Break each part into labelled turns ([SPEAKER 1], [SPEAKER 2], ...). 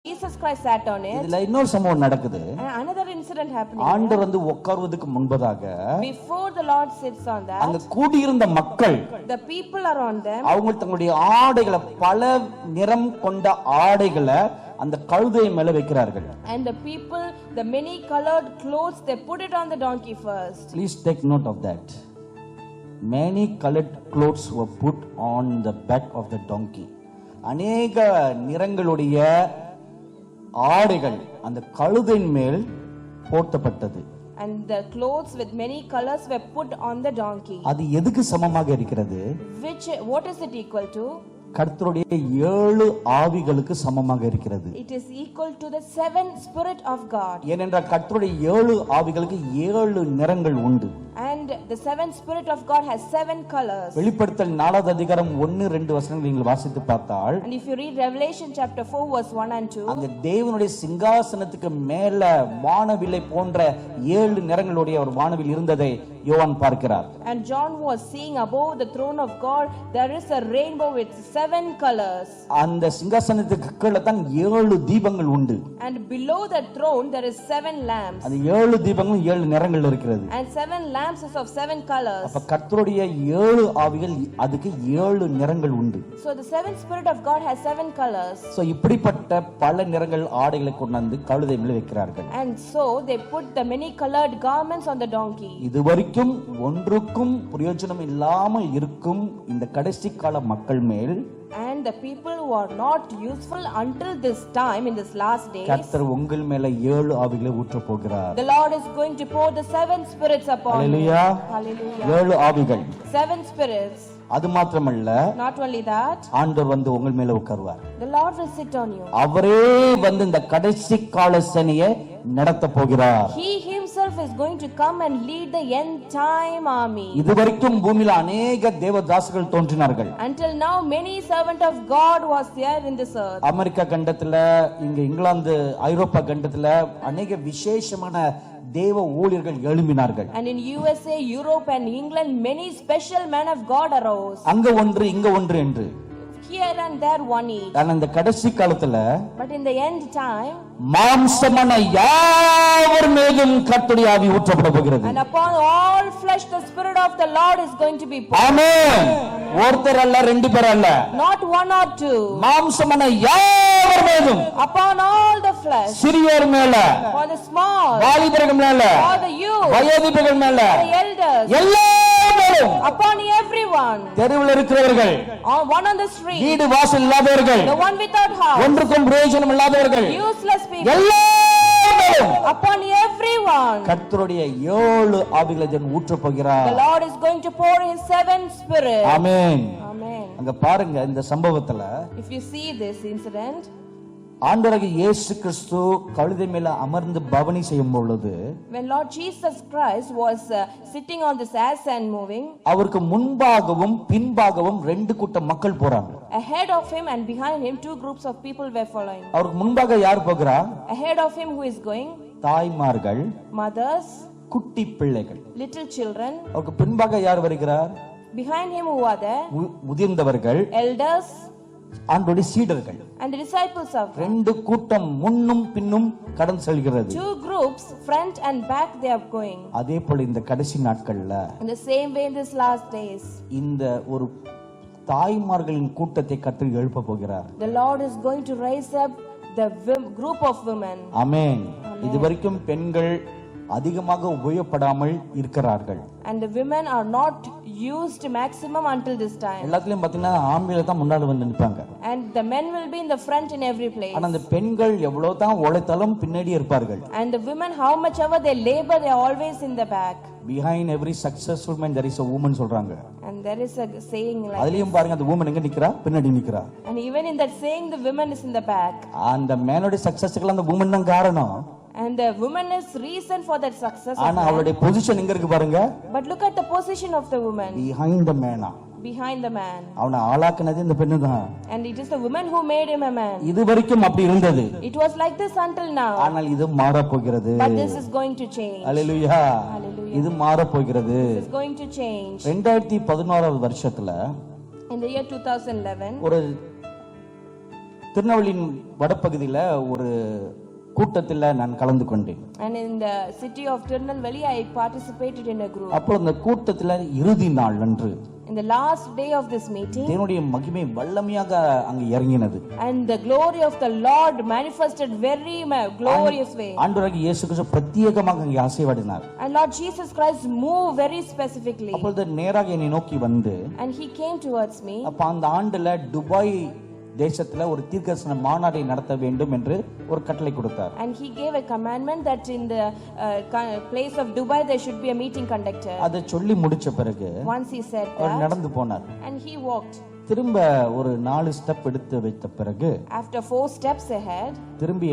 [SPEAKER 1] Jesus Christ sat on it.
[SPEAKER 2] இதுல இன்னொரு சம்பவம் நடக்குது.
[SPEAKER 1] Another incident happening.
[SPEAKER 2] ஆண்டவர் வந்து உட்கார்வதற்கு முன்பதாக
[SPEAKER 1] before the Lord sits on that,
[SPEAKER 2] அங்க கூடியிருந்த மக்கள்,
[SPEAKER 1] the people around them,
[SPEAKER 2] அவங்க தங்களுடைய ஆடைகளை, பல நிறம் கொண்ட ஆடைகளை அந்த கழுதை மேல வைக்கிறார்கள்.
[SPEAKER 1] and the people, the many colored clothes, they put it on the donkey first.
[SPEAKER 2] Please take note of that. Many colored clothes were put on the back of the donkey. அநேக நிறங்களுடைய ஆடைகள் அந்த கழுதையின் மேல் போர்த்தப்பட்டது.
[SPEAKER 1] And the clothes with many colors were put on the donkey.
[SPEAKER 2] அது எதுக்கு சமமாக இருக்கிறது?
[SPEAKER 1] What is it equal to?
[SPEAKER 2] கர்த்தருடைய 7 ஆவிகளுக்கு சமமாக இருக்கிறது.
[SPEAKER 1] It is equal to the 7 Spirit of God.
[SPEAKER 2] ஏனென்றால் கர்த்தருடைய 7 ஆவிகளுக்கு 7 நிறங்கள் உண்டு.
[SPEAKER 1] And the 7 Spirit of God has 7 colors.
[SPEAKER 2] வெளிப்படுத்தல் 4வது அதிகாரம் 1-2 வசனங்களை நீங்கள் வாசித்து பார்த்தால்,
[SPEAKER 1] and if you read Revelation chapter 4 verse 1 and 2,
[SPEAKER 2] அந்த தேவனுடைய சிங்காசனத்துக்கு மேல வானவில்லை போன்ற 7 நிறங்களுடைய ஒரு வானவில் இருந்ததை யோவான் பார்க்கிறார்.
[SPEAKER 1] and John was seeing above the throne of God there is a rainbow with 7 colors.
[SPEAKER 2] அந்த சிங்காசனத்துக்கு கீழே தான் 7 தீபங்கள் உண்டு.
[SPEAKER 1] and below the throne there is 7 lamps.
[SPEAKER 2] அந்த 7 தீபங்களும் 7 நிறங்கள் இருக்கிறது.
[SPEAKER 1] and 7 lamps is of 7 colors.
[SPEAKER 2] அப்ப கர்த்தருடைய 7 ஆவிகள், அதுக்கு 7 நிறங்கள் உண்டு.
[SPEAKER 1] so the 7th Spirit of God has 7 colors.
[SPEAKER 2] So இப்படிப்பட்ட பல நிறங்கள் ஆடைகளை கொண்டு வந்து கழுதை மேல வைக்கிறார்கள்.
[SPEAKER 1] and so they put the many colored garments on the donkey.
[SPEAKER 2] இதுவரைக்கும் ஒன்றுக்கும் பிரயோஜனம் இல்லாமல் இருக்கும் இந்த கடைசி கால மக்கள் மேல்,
[SPEAKER 1] and the people who are not useful until this time, in this last days,
[SPEAKER 2] கர்த்தர் உங்கள் மேல 7 ஆவிகளை ஊற்ற போகிறார்.
[SPEAKER 1] the Lord is going to pour the 7 spirits upon you.
[SPEAKER 2] Hallelujah.
[SPEAKER 1] Hallelujah.
[SPEAKER 2] 7 ஆவிகள்.
[SPEAKER 1] 7 spirits.
[SPEAKER 2] அது மாத்திரமல்ல,
[SPEAKER 1] not only that,
[SPEAKER 2] ஆண்டவர் வந்து உங்கள் மேல உட்காருவார்.
[SPEAKER 1] the Lord will sit on you.
[SPEAKER 2] அவரே வந்து இந்த கடைசி கால சேனையை நடத்த போகிறார்.
[SPEAKER 1] He himself is going to come and lead the end time army.
[SPEAKER 2] இதுவரைக்கும் பூமியில அநேக தேவதாசர்கள் தோன்றினார்கள்.
[SPEAKER 1] until now many servant of God was there in this earth.
[SPEAKER 2] America கண்டத்துல, இங்க இங்கிலாந்து, ஐரோப்பா கண்டத்துல அநேக விசேஷமான தேவ ஊழியர்கள் எழும்பினார்கள்.
[SPEAKER 1] and in USA, Europe and England many special men of God arose.
[SPEAKER 2] அங்க ஒன்று, இங்க ஒன்று என்று.
[SPEAKER 1] here and there one each.
[SPEAKER 2] ஆனா இந்த கடைசி காலத்துல,
[SPEAKER 1] but in the end time,
[SPEAKER 2] மாம்சமான யாவர் மேலும் கர்த்தருடைய ஆவி ஊற்றப்பட போகிறது.
[SPEAKER 1] and upon all flesh the Spirit of the Lord is going to be poured.
[SPEAKER 2] ஆமென். ஒருத்தர் அல்ல, 2 பேர் அல்ல,
[SPEAKER 1] not 1 or 2.
[SPEAKER 2] மாம்சமான யாவர் மேலும்,
[SPEAKER 1] upon all the flesh,
[SPEAKER 2] சிறியோர் மேல,
[SPEAKER 1] for the small,
[SPEAKER 2] வாலிபர்கள் மேல,
[SPEAKER 1] for the youth,
[SPEAKER 2] வயோதிபர்கள் மேல,
[SPEAKER 1] for the elders,
[SPEAKER 2] எல்லாரும்,
[SPEAKER 1] upon everyone,
[SPEAKER 2] தெருவில் இருக்கிறவர்கள்,
[SPEAKER 1] one on the street,
[SPEAKER 2] வீடு வாசல் இல்லாதவர்கள்,
[SPEAKER 1] the one without house,
[SPEAKER 2] ஒன்றுக்கும் பிரயோஜனம் இல்லாதவர்கள்,
[SPEAKER 1] useless people,
[SPEAKER 2] எல்லாரும்,
[SPEAKER 1] upon everyone
[SPEAKER 2] கர்த்தருடைய 7 ஆவிகளை தேவன் ஊற்றப் போகிறார்.
[SPEAKER 1] the Lord is going to pour his 7 spirits.
[SPEAKER 2] Amen.
[SPEAKER 1] Amen.
[SPEAKER 2] அங்க பாருங்க, இந்த சம்பவத்துல
[SPEAKER 1] if you see this incident,
[SPEAKER 2] ஆண்டவராகிய இயேசு கிறிஸ்து கழுதை மேல அமர்ந்து பவனி செய்யும் பொழுது,
[SPEAKER 1] when Lord Jesus Christ was sitting on this ass and moving,
[SPEAKER 2] அவருக்கு முன்பாகவும் பின்பாகவும் 2 கூட்டம் மக்கள் போறாங்க.
[SPEAKER 1] ahead of him and behind him 2 groups of people were following.
[SPEAKER 2] அவருக்கு முன்பாக யார் போகிறா?
[SPEAKER 1] ahead of him who is going?
[SPEAKER 2] தாய்மார்கள்,
[SPEAKER 1] mothers,
[SPEAKER 2] குட்டி பிள்ளைகள்.
[SPEAKER 1] little children.
[SPEAKER 2] அவருக்கு பின்பாக யார் வருகிறார்?
[SPEAKER 1] behind him who are there?
[SPEAKER 2] முதிர்ந்தவர்கள்,
[SPEAKER 1] elders,
[SPEAKER 2] ஆண்டவருடைய சீடர்கள்.
[SPEAKER 1] and the disciples of God.
[SPEAKER 2] 2 கூட்டம் முன்னும் பின்னும் கடந்து செல்கிறது.
[SPEAKER 1] 2 groups, front and back, they are going.
[SPEAKER 2] அதே போல இந்த கடைசி நாட்கள்ல,
[SPEAKER 1] in the same way in this last days,
[SPEAKER 2] இந்த ஒரு தாய்மார்களின் கூட்டத்தை கர்த்தர் எழுப்ப போகிறார்.
[SPEAKER 1] the Lord is going to raise up the group of women.
[SPEAKER 2] ஆமென். இதுவரைக்கும் பெண்கள் அதிகமாக உபயோகப்படாமல் இருக்கிறார்கள்.
[SPEAKER 1] and the women are not used maximum until this time.
[SPEAKER 2] எல்லாத்துலயும் பாத்தீங்கன்னா ஆண்கள் தான் முன்னாடி வந்து நிப்பாங்க.
[SPEAKER 1] and the men will be in the front in every place.
[SPEAKER 2] ஆனா அந்த பெண்கள் எவ்வளவு தான் உழைத்தாலும் பின்னாடி இருப்பார்கள்.
[SPEAKER 1] and the women, how much ever they labor, they are always in the back.
[SPEAKER 2] behind every successful man there is a woman சொல்றாங்க.
[SPEAKER 1] and there is a saying like
[SPEAKER 2] அதுலயும் பாருங்க, அந்த woman எங்க நிக்கிறா? பின்னாடி நிக்கிறா.
[SPEAKER 1] and even in that saying the woman is in the back.
[SPEAKER 2] அந்த மேனோட சக்சஸ்க்கு அந்த woman தான் காரணம்.
[SPEAKER 1] and the woman is reason for that success.
[SPEAKER 2] ஆனா அவளுடைய பொசிஷன் எங்க இருக்கு பாருங்க.
[SPEAKER 1] but look at the position of the woman
[SPEAKER 2] behind the man.
[SPEAKER 1] behind the man.
[SPEAKER 2] அவனை ஆளாக்குனது இந்த பெண்ணு தான்.
[SPEAKER 1] and it is the woman who made him a man.
[SPEAKER 2] இது வரைக்கும் அப்படி இருந்தது.
[SPEAKER 1] it was like this until now.
[SPEAKER 2] ஆனால் இது மாற போகிறது.
[SPEAKER 1] but this is going to change.
[SPEAKER 2] Hallelujah.
[SPEAKER 1] Hallelujah.
[SPEAKER 2] இது மாற போகிறது.
[SPEAKER 1] this is going to change.
[SPEAKER 2] 2011 வருஷத்துல
[SPEAKER 1] in the year 2011,
[SPEAKER 2] ஒரு திருநெல்வேலியின் வடபகுதியில ஒரு கூட்டத்துல நான் கலந்து கொண்டேன்.
[SPEAKER 1] And in the city of Tirunelveli, I participated in a group.
[SPEAKER 2] அப்போ அந்த கூட்டத்துல இறுதி நாள் அன்று
[SPEAKER 1] In the last day of this meeting,
[SPEAKER 2] தேவனுடைய மகிமை வல்லமையாக அங்க இறங்கினது.
[SPEAKER 1] and the glory of the Lord manifested very glorious way.
[SPEAKER 2] ஆண்டவராகிய இயேசு கிறிஸ்து பிரத்யேகமாக அங்கே அசைவாடினார்.
[SPEAKER 1] And Lord Jesus Christ moved very specifically.
[SPEAKER 2] அப்பொழுது நேராக என்னை நோக்கி வந்து,
[SPEAKER 1] And he came towards me.
[SPEAKER 2] அப்ப அந்த ஆண்டுல துபாய் தேசத்துல ஒரு தீர்க்கதரிசன மாநாட்டை நடத்த வேண்டும் என்று ஒரு கட்டளை கொடுத்தார்.
[SPEAKER 1] And he gave a commandment that in the place of Dubai there should be a meeting conducted.
[SPEAKER 2] அதை சொல்லி முடிச்ச பிறகு
[SPEAKER 1] Once he said
[SPEAKER 2] our
[SPEAKER 1] that,
[SPEAKER 2] நடந்து போனார்.
[SPEAKER 1] and he walked.
[SPEAKER 2] திரும்ப ஒரு 4 ஸ்டெப் எடுத்து வைத்த பிறகு
[SPEAKER 1] After 4 steps ahead,
[SPEAKER 2] திரும்பி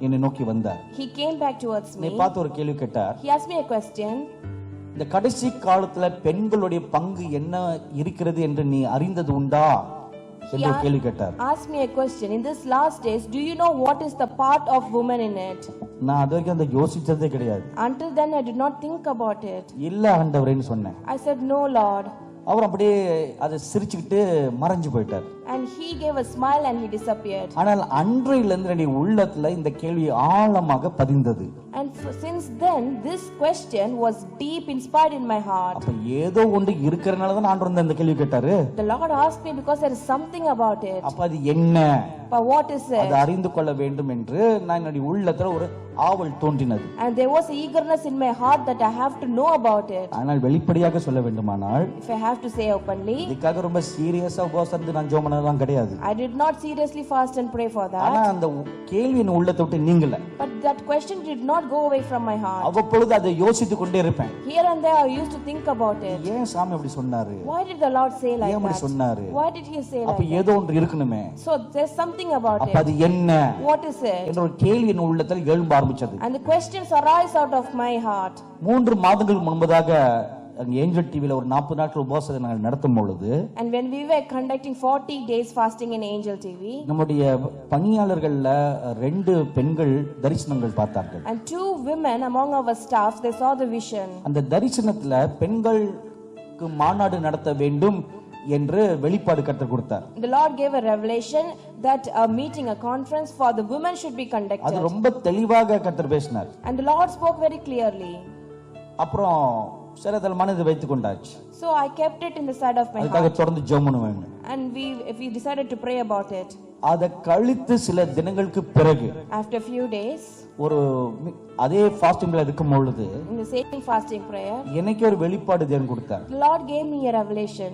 [SPEAKER 2] என்னை நோக்கி வந்தார்.
[SPEAKER 1] he came back towards
[SPEAKER 2] என்னை
[SPEAKER 1] me.
[SPEAKER 2] பார்த்து ஒரு கேள்வி கேட்டார்.
[SPEAKER 1] He asked me a question.
[SPEAKER 2] இந்த கடைசி காலத்துல பெண்களுடைய பங்கு என்ன இருக்கிறது என்று நீ அறிந்தது உண்டா என்று ஒரு கேள்வி கேட்டார்.
[SPEAKER 1] Asked me a question. In this last days, do you know what is the part of women in it?
[SPEAKER 2] நான் அது வரைக்கும் அந்த யோசிச்சதே கிடையாது.
[SPEAKER 1] Until then, I did not think about it.
[SPEAKER 2] இல்ல ஆண்டவரேன்னு சொன்னேன்.
[SPEAKER 1] I said, no, Lord.
[SPEAKER 2] அவர் அப்படியே அதை சிரிச்சுக்கிட்டு மறைஞ்சு போயிட்டார்.
[SPEAKER 1] And he gave a smile and he disappeared.
[SPEAKER 2] ஆனால் அன்றையிலிருந்து என்னுடைய உள்ளத்துல இந்த கேள்வி ஆழமாக பதிந்தது.
[SPEAKER 1] And since then, this question was deep inspired in my heart.
[SPEAKER 2] அப்ப ஏதோ ஒன்று இருக்கிறனால தான் ஆண்டவர் இந்த கேள்வி கேட்டாரு.
[SPEAKER 1] The Lord asked me because there is something about it.
[SPEAKER 2] அப்ப அது என்ன?
[SPEAKER 1] But what is it?
[SPEAKER 2] அதை அறிந்து கொள்ள வேண்டும் என்று நான் என்னுடைய உள்ளத்துல ஒரு ஆவல் தோன்றினது.
[SPEAKER 1] And there was eagerness in my heart that I have to know about it.
[SPEAKER 2] ஆனால் வெளிப்படையாக சொல்ல வேண்டுமானால்,
[SPEAKER 1] If I have to say openly,
[SPEAKER 2] இதுக்காக ரொம்ப சீரியஸா உபவாசம் இருந்து நான் ஜெபம் பண்ணலாம் கிடையாது.
[SPEAKER 1] I did not seriously fast and pray for
[SPEAKER 2] ஆனா
[SPEAKER 1] that.
[SPEAKER 2] அந்த கேள்வி என் உள்ளத்தை விட்டு நீங்கல.
[SPEAKER 1] But that question did not go away from my heart.
[SPEAKER 2] அவ்வப்பொழுது அதை யோசித்துக் கொண்டே இருப்பேன்.
[SPEAKER 1] Here and there I used to think about it.
[SPEAKER 2] ஏன் சாமி அப்படி சொன்னாரு?
[SPEAKER 1] Why did the Lord say like
[SPEAKER 2] ஏன் அப்படி
[SPEAKER 1] that?
[SPEAKER 2] சொன்னாரு?
[SPEAKER 1] Why did he say
[SPEAKER 2] அப்ப
[SPEAKER 1] like that?
[SPEAKER 2] ஏதோ ஒன்று இருக்கணுமே.
[SPEAKER 1] So there's something about
[SPEAKER 2] அப்ப அது
[SPEAKER 1] it.
[SPEAKER 2] என்ன
[SPEAKER 1] What is it?
[SPEAKER 2] என்ற ஒரு கேள்வி என் உள்ளத்தில் எழும்ப ஆரம்பிச்சது.
[SPEAKER 1] And the questions arise out of my heart.
[SPEAKER 2] 3 மாதங்களுக்கு முன்பதாக அங்க ஏஞ்சல் டிவில ஒரு 40 நாட்கள் உபவாசத்தை நாங்கள் நடத்தும் பொழுது,
[SPEAKER 1] And when we were conducting 40 days fasting in Angel TV,
[SPEAKER 2] நம்முடைய பணியாளர்கள்ல 2 பெண்கள் தரிசனங்கள் பார்த்தார்கள்.
[SPEAKER 1] and 2 women among our staff, they saw the vision.
[SPEAKER 2] அந்த தரிசனத்துல பெண்களுக்கு மாநாடு நடத்த வேண்டும் என்று வெளிப்பாடு கர்த்தர் கொடுத்தார்.
[SPEAKER 1] The Lord gave a revelation that a meeting, a conference for the women should be
[SPEAKER 2] அது
[SPEAKER 1] conducted.
[SPEAKER 2] ரொம்ப தெளிவாக கர்த்தர் பேசினார்.
[SPEAKER 1] And the Lord spoke very clearly.
[SPEAKER 2] அப்புறம் சிலதல் மனதை வைத்துக் கொண்டாச்சு.
[SPEAKER 1] So I kept it in the side of my
[SPEAKER 2] அதுக்காக
[SPEAKER 1] heart.
[SPEAKER 2] தொடர்ந்து ஜெபம் பண்ணுவாங்க.
[SPEAKER 1] And we decided to pray about it.
[SPEAKER 2] அதை கழித்து சில தினங்களுக்கு பிறகு
[SPEAKER 1] After a few days,
[SPEAKER 2] ஒரு அதே ஃபாஸ்டிங்ல இருக்கும் பொழுது
[SPEAKER 1] in the same fasting prayer,
[SPEAKER 2] எனக்கு ஒரு வெளிப்பாடு தேவன் கொடுத்தார்.
[SPEAKER 1] the Lord gave me a revelation.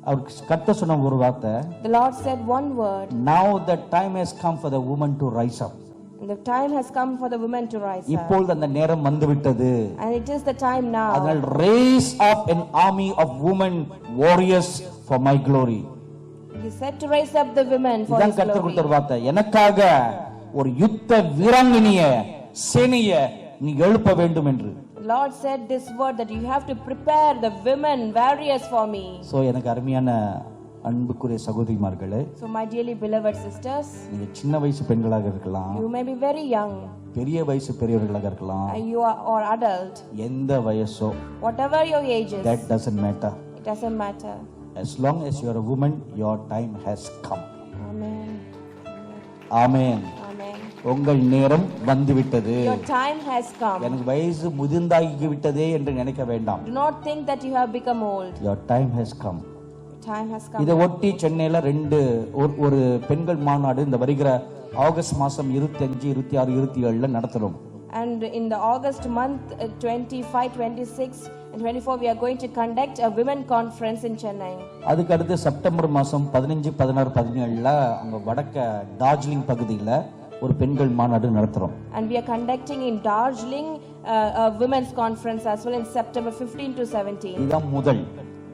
[SPEAKER 2] அவர் கர்த்தர் சொன்ன ஒரு வார்த்தை,
[SPEAKER 1] The Lord said one word.
[SPEAKER 2] now the time has come for the woman to rise up.
[SPEAKER 1] And the time has come for the women to rise up.
[SPEAKER 2] இப்பொழுது அந்த நேரம் வந்துவிட்டது.
[SPEAKER 1] And it is the time now.
[SPEAKER 2] அதனால் raise up an army of women warriors for my glory.
[SPEAKER 1] He said to raise up the women for
[SPEAKER 2] இதான்
[SPEAKER 1] His
[SPEAKER 2] கர்த்தர்
[SPEAKER 1] glory.
[SPEAKER 2] கொடுத்த வார்த்தை. எனக்காக ஒரு யுத்த வீராங்கனைய சேனைய நீ எழுப்ப வேண்டும் என்று.
[SPEAKER 1] The Lord said this word that you have to prepare the women warriors for me.
[SPEAKER 2] So எனக்கு அருமையான அன்புக்குரிய சகோதரிமார்களே,
[SPEAKER 1] So my dearly beloved sisters,
[SPEAKER 2] நீங்க சின்ன வயசு பெண்களாக இருக்கலாம்,
[SPEAKER 1] you may be very young,
[SPEAKER 2] பெரிய வயசு பெரியவர்களாக இருக்கலாம்,
[SPEAKER 1] you are or adult,
[SPEAKER 2] எந்த வயசோ,
[SPEAKER 1] whatever your age is,
[SPEAKER 2] that doesn't matter.
[SPEAKER 1] it doesn't matter.
[SPEAKER 2] As long as you are a woman, your time has come.
[SPEAKER 1] Amen.
[SPEAKER 2] Amen.
[SPEAKER 1] Amen.
[SPEAKER 2] உங்கள் நேரம் வந்துவிட்டது.
[SPEAKER 1] Your time has come.
[SPEAKER 2] எனக்கு வயசு முதிர்ந்தாகி விட்டதே என்று நினைக்க வேண்டாம்.
[SPEAKER 1] Do not think that you have become old.
[SPEAKER 2] Your time has come.
[SPEAKER 1] Time has come.
[SPEAKER 2] இதை ஒட்டி சென்னையில ஒரு பெண்கள் மாநாடு இந்த வருகிற ஆகஸ்ட் மாசம் 25, 26, 27 நடத்துறோம்.
[SPEAKER 1] And in the August month 25, 26 and 24 we are going to conduct a women conference in Chennai.
[SPEAKER 2] அதுக்கு அடுத்து செப்டம்பர் மாசம் 15, 16, 17 அங்க வடக்க டார்ஜிலிங் பகுதியில ஒரு பெண்கள் மாநாடு நடத்துறோம்.
[SPEAKER 1] And we are conducting in Darjeeling a women's conference as well in September 15 to 17.
[SPEAKER 2] இதுதான் முதல்.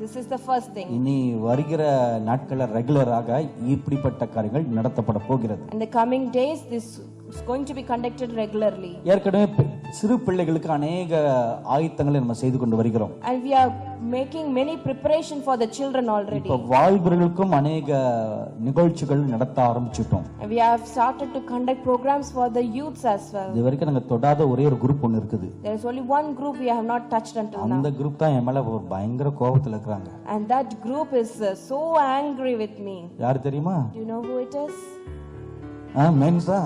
[SPEAKER 1] This is the first thing.
[SPEAKER 2] இனி வருகிற நாட்கள ரெகுலராக இப்படிப்பட்ட காரியங்கள் நடத்தப்பட போகிறது.
[SPEAKER 1] In the coming days this is going to be conducted regularly.
[SPEAKER 2] ஏற்கனவே சிறு பிள்ளைகளுக்கு அநேக ஆயத்தங்களை நம்ம செய்து கொண்டு வருகிறோம்.
[SPEAKER 1] And we are making many preparation for the children already.
[SPEAKER 2] இப்ப வாலிபர்களுக்கும் அநேக நிகழ்ச்சிகள் நடத்த ஆரம்பிச்சிட்டோம்.
[SPEAKER 1] And we have started to conduct programs for the youths as well.
[SPEAKER 2] இது வரைக்கும் நாங்க தொடாத ஒரே ஒரு குரூப் ஒன்னு இருக்குது.
[SPEAKER 1] There is only one group we have not touched until now.
[SPEAKER 2] அந்த குரூப் தான் என் மேல ஒரு பயங்கர கோபத்துல இருக்காங்க.
[SPEAKER 1] And that group is so angry with me.
[SPEAKER 2] யார் தெரியுமா?
[SPEAKER 1] Do you know who it is?
[SPEAKER 2] மென்ஸா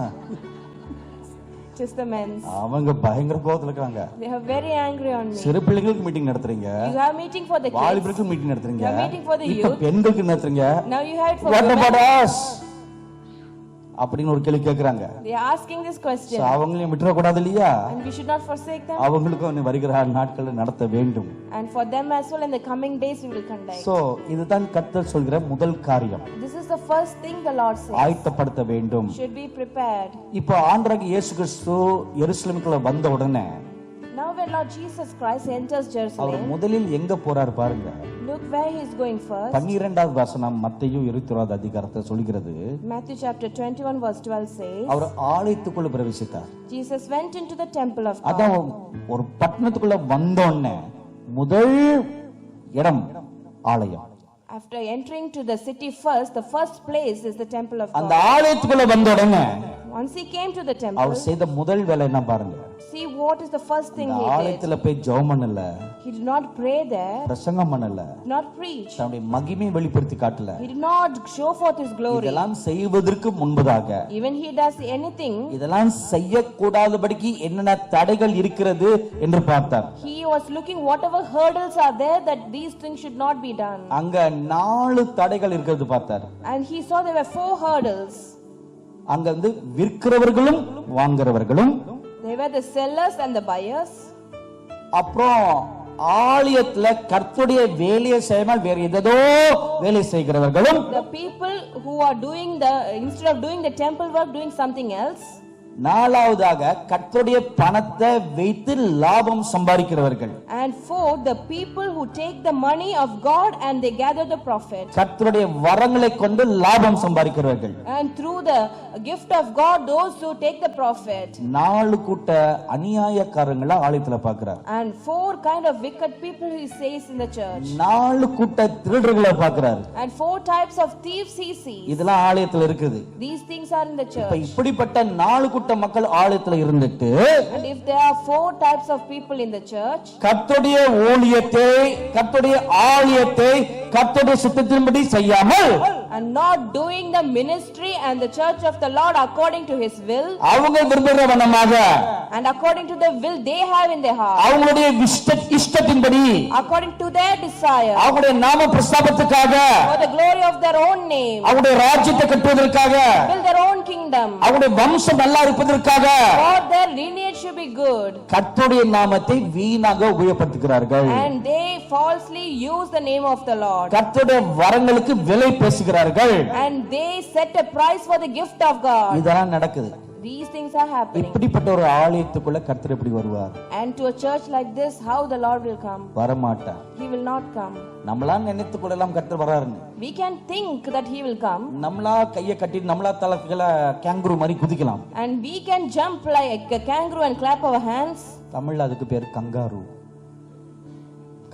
[SPEAKER 1] Just the men.
[SPEAKER 2] அவங்க பயங்கர கோவத்துல இருக்காங்க.
[SPEAKER 1] They are very angry on me.
[SPEAKER 2] சிறு பிள்ளைகளுக்கு மீட்டிங் நடத்துறீங்க,
[SPEAKER 1] You have meeting for the kids.
[SPEAKER 2] வாலிபர்களுக்கு மீட்டிங் நடத்துறீங்க,
[SPEAKER 1] You are meeting for the
[SPEAKER 2] இப்ப
[SPEAKER 1] youth.
[SPEAKER 2] பெண்களுக்கு நடத்துறீங்க.
[SPEAKER 1] Now you have it for
[SPEAKER 2] What
[SPEAKER 1] women.
[SPEAKER 2] about us? அப்படின்னு ஒரு கேள்வி கேக்குறாங்க.
[SPEAKER 1] They are asking this question.
[SPEAKER 2] அவங்களையும் விட்டுற கூடாது இல்லையா?
[SPEAKER 1] And we should not forsake them.
[SPEAKER 2] அவங்களுக்கும் வருகிற நாட்களில் நடத்த வேண்டும்.
[SPEAKER 1] And for them as well in the coming days we will conduct.
[SPEAKER 2] So இதுதான் கர்த்தர் சொல்கிற முதல் காரியம்.
[SPEAKER 1] This is the first thing the Lord says.
[SPEAKER 2] ஆயத்தப்படுத்த வேண்டும்.
[SPEAKER 1] Should be prepared.
[SPEAKER 2] இப்போ ஆண்டவராகிய இயேசு கிறிஸ்து எருசலேமுக்குள்ள வந்த உடனே
[SPEAKER 1] Now when Lord Jesus Christ enters
[SPEAKER 2] our
[SPEAKER 1] Jerusalem,
[SPEAKER 2] முதலில் எங்க போறார் பாருங்க.
[SPEAKER 1] look where he is going first.
[SPEAKER 2] 12வது வசனம் மத்தேயு 21வது அதிகாரத்தை சொல்கிறது.
[SPEAKER 1] Matthew chapter 21 verse 12 says,
[SPEAKER 2] our ஆலயத்துக்குள்ள பிரவேசித்தார்.
[SPEAKER 1] Jesus went into the temple of God.
[SPEAKER 2] அதான் ஒரு பட்டணத்துக்குள்ள வந்தோடனே முதல் இடம் ஆலயம்.
[SPEAKER 1] After entering to the city first, the first place is the temple of
[SPEAKER 2] அந்த
[SPEAKER 1] God.
[SPEAKER 2] ஆலயத்துக்குள்ள வந்த உடனே
[SPEAKER 1] Once he came to the temple,
[SPEAKER 2] அவர் செய்த முதல் வேலை என்ன பாருங்க.
[SPEAKER 1] see what is the first thing
[SPEAKER 2] இந்த
[SPEAKER 1] he did.
[SPEAKER 2] ஆலயத்துல போய் ஜெபம் பண்ணல,
[SPEAKER 1] He did not pray there,
[SPEAKER 2] பிரசங்கம் பண்ணல,
[SPEAKER 1] did not preach.
[SPEAKER 2] தன்னுடைய மகிமையை வெளிப்படுத்தி காட்டல.
[SPEAKER 1] He did not show forth his glory.
[SPEAKER 2] இதெல்லாம் செய்வதற்கு முன்பதாக
[SPEAKER 1] Even he does anything,
[SPEAKER 2] இதெல்லாம் செய்யக்கூடாதபடிக்கு என்னென்ன தடைகள் இருக்கிறது என்று பார்த்தார்.
[SPEAKER 1] he was looking whatever hurdles are there that these things should not be done.
[SPEAKER 2] அங்க 4 தடைகள் இருக்கிறது பார்த்தார்.
[SPEAKER 1] And he saw there were 4 hurdles.
[SPEAKER 2] அங்க வந்து விற்கிறவர்களும் வாங்குறவர்களும்,
[SPEAKER 1] They were the sellers and the buyers.
[SPEAKER 2] அப்புறம் ஆலயத்துல கர்த்தருடைய வேலையை செய்யாமல் வேற ஏதோ வேலை செய்கிறவர்களும்,
[SPEAKER 1] The people who are doing instead of doing the temple work, doing something else.
[SPEAKER 2] 4வதாக கர்த்தருடைய பணத்தை வைத்து லாபம் சம்பாதிக்கிறவர்கள்.
[SPEAKER 1] And 4, the people who take the money of God and they gather the profit.
[SPEAKER 2] கர்த்தருடைய வரங்களை கொண்டு லாபம் சம்பாதிக்கிறவர்கள்.
[SPEAKER 1] And through the gift of God, those who take the profit.
[SPEAKER 2] 4 கூட்ட அநியாயக்காரங்களை ஆலயத்துல பார்க்கிறார்.
[SPEAKER 1] And 4 kind of wicked people he says in the church.
[SPEAKER 2] 4 கூட்ட திருடர்களை பார்க்கிறார்.
[SPEAKER 1] And 4 types of thieves he sees.
[SPEAKER 2] இதெல்லாம் ஆலயத்துல இருக்குது.
[SPEAKER 1] These things are in the
[SPEAKER 2] இப்ப
[SPEAKER 1] church.
[SPEAKER 2] இப்படிப்பட்ட 4 கூட்ட மக்கள் ஆலயத்துல இருந்துட்டு,
[SPEAKER 1] And if there are 4 types of people in the church,
[SPEAKER 2] கர்த்தருடைய ஊழியத்தை, கர்த்தருடைய ஆலயத்தை கர்த்தருடைய சித்தத்தின்படி செய்யாமல்,
[SPEAKER 1] and not doing the ministry and the church of the Lord according to his will,
[SPEAKER 2] அவங்க விரும்புகிற வண்ணமாக,
[SPEAKER 1] and according to the will they have in their heart,
[SPEAKER 2] அவங்களுடைய இஷ்டத்தின்படி,
[SPEAKER 1] according to their desire,
[SPEAKER 2] அவங்களுடைய நாம பிரஸ்தாபத்துக்காக,
[SPEAKER 1] for the glory of their own name,
[SPEAKER 2] அவங்களுடைய ராஜ்யத்தை கட்டுவதற்காக,
[SPEAKER 1] build their own kingdom,
[SPEAKER 2] அவங்களுடைய வம்சம் நல்லா இருப்பதற்காக,
[SPEAKER 1] for their lineage should be good,
[SPEAKER 2] கர்த்தருடைய நாமத்தை வீணாக உபயோகப்படுத்துகிறார்கள்.
[SPEAKER 1] and they falsely use the name of the Lord,
[SPEAKER 2] கர்த்தருடைய வரங்களுக்கு விலை பேசுகிறார்கள்.
[SPEAKER 1] and they set a price for the gift of God.
[SPEAKER 2] இதெல்லாம் நடக்குது.
[SPEAKER 1] These things are happening.
[SPEAKER 2] இப்படிப்பட்ட ஒரு ஆலயத்துக்குள்ள கர்த்தர் எப்படி வருவார்?
[SPEAKER 1] And to a church like this, how the Lord will come?
[SPEAKER 2] வரமாட்டார்.
[SPEAKER 1] He will not come.
[SPEAKER 2] நம்மளா நினைத்து கொள்ளலாம் கர்த்தர் வராருன்னு.
[SPEAKER 1] We can think that he will come,
[SPEAKER 2] நம்மளா கையை கட்டி நம்மளா தலைகளை கேங்குரு மாதிரி குதிக்கலாம்.
[SPEAKER 1] and we can jump like a kangaroo and clap our hands.
[SPEAKER 2] தமிழ்ல அதுக்கு பேர் கங்காரு.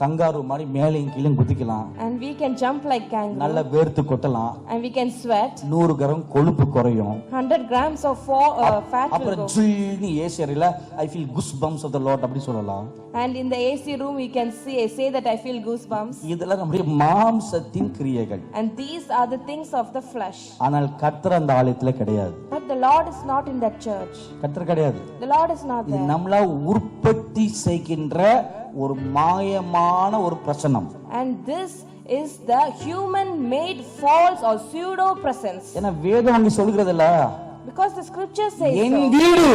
[SPEAKER 2] கங்காரு மாதிரி மேலையும் கீழும் குதிக்கலாம்.
[SPEAKER 1] And we can jump like kangaroo.
[SPEAKER 2] நல்ல வேர்த்து கொட்டலாம்.
[SPEAKER 1] And we can sweat.
[SPEAKER 2] 100 gram கொழுப்பு குறையும்.
[SPEAKER 1] 100 grams of fat will
[SPEAKER 2] அப்புறம்
[SPEAKER 1] go.
[SPEAKER 2] ஜில்னு ஏசியரில I feel goose bumps of the lord அப்படி சொல்லலாம்.
[SPEAKER 1] And in the AC room we can say that I feel goosebumps.
[SPEAKER 2] இதெல்லாம் நம்முடைய மாம்சத்தின் கிரியைகள்.
[SPEAKER 1] And these are the things of the flesh.
[SPEAKER 2] ஆனால் கர்த்தர் அந்த ஆலயத்துல கிடையாது.
[SPEAKER 1] But the Lord is not in that church.
[SPEAKER 2] கர்த்தர் கிடையாது.
[SPEAKER 1] The Lord is not
[SPEAKER 2] இது
[SPEAKER 1] there.
[SPEAKER 2] நம்மளா உற்பத்தி செய்கின்ற ஒரு மாயமான ஒரு பிரசனம்.
[SPEAKER 1] And this is the human made false or pseudo presence.
[SPEAKER 2] ஏன்னா வேதம் அங்க சொல்கிறது இல்ல,
[SPEAKER 1] Because the scripture says
[SPEAKER 2] N
[SPEAKER 1] so.
[SPEAKER 2] வீடு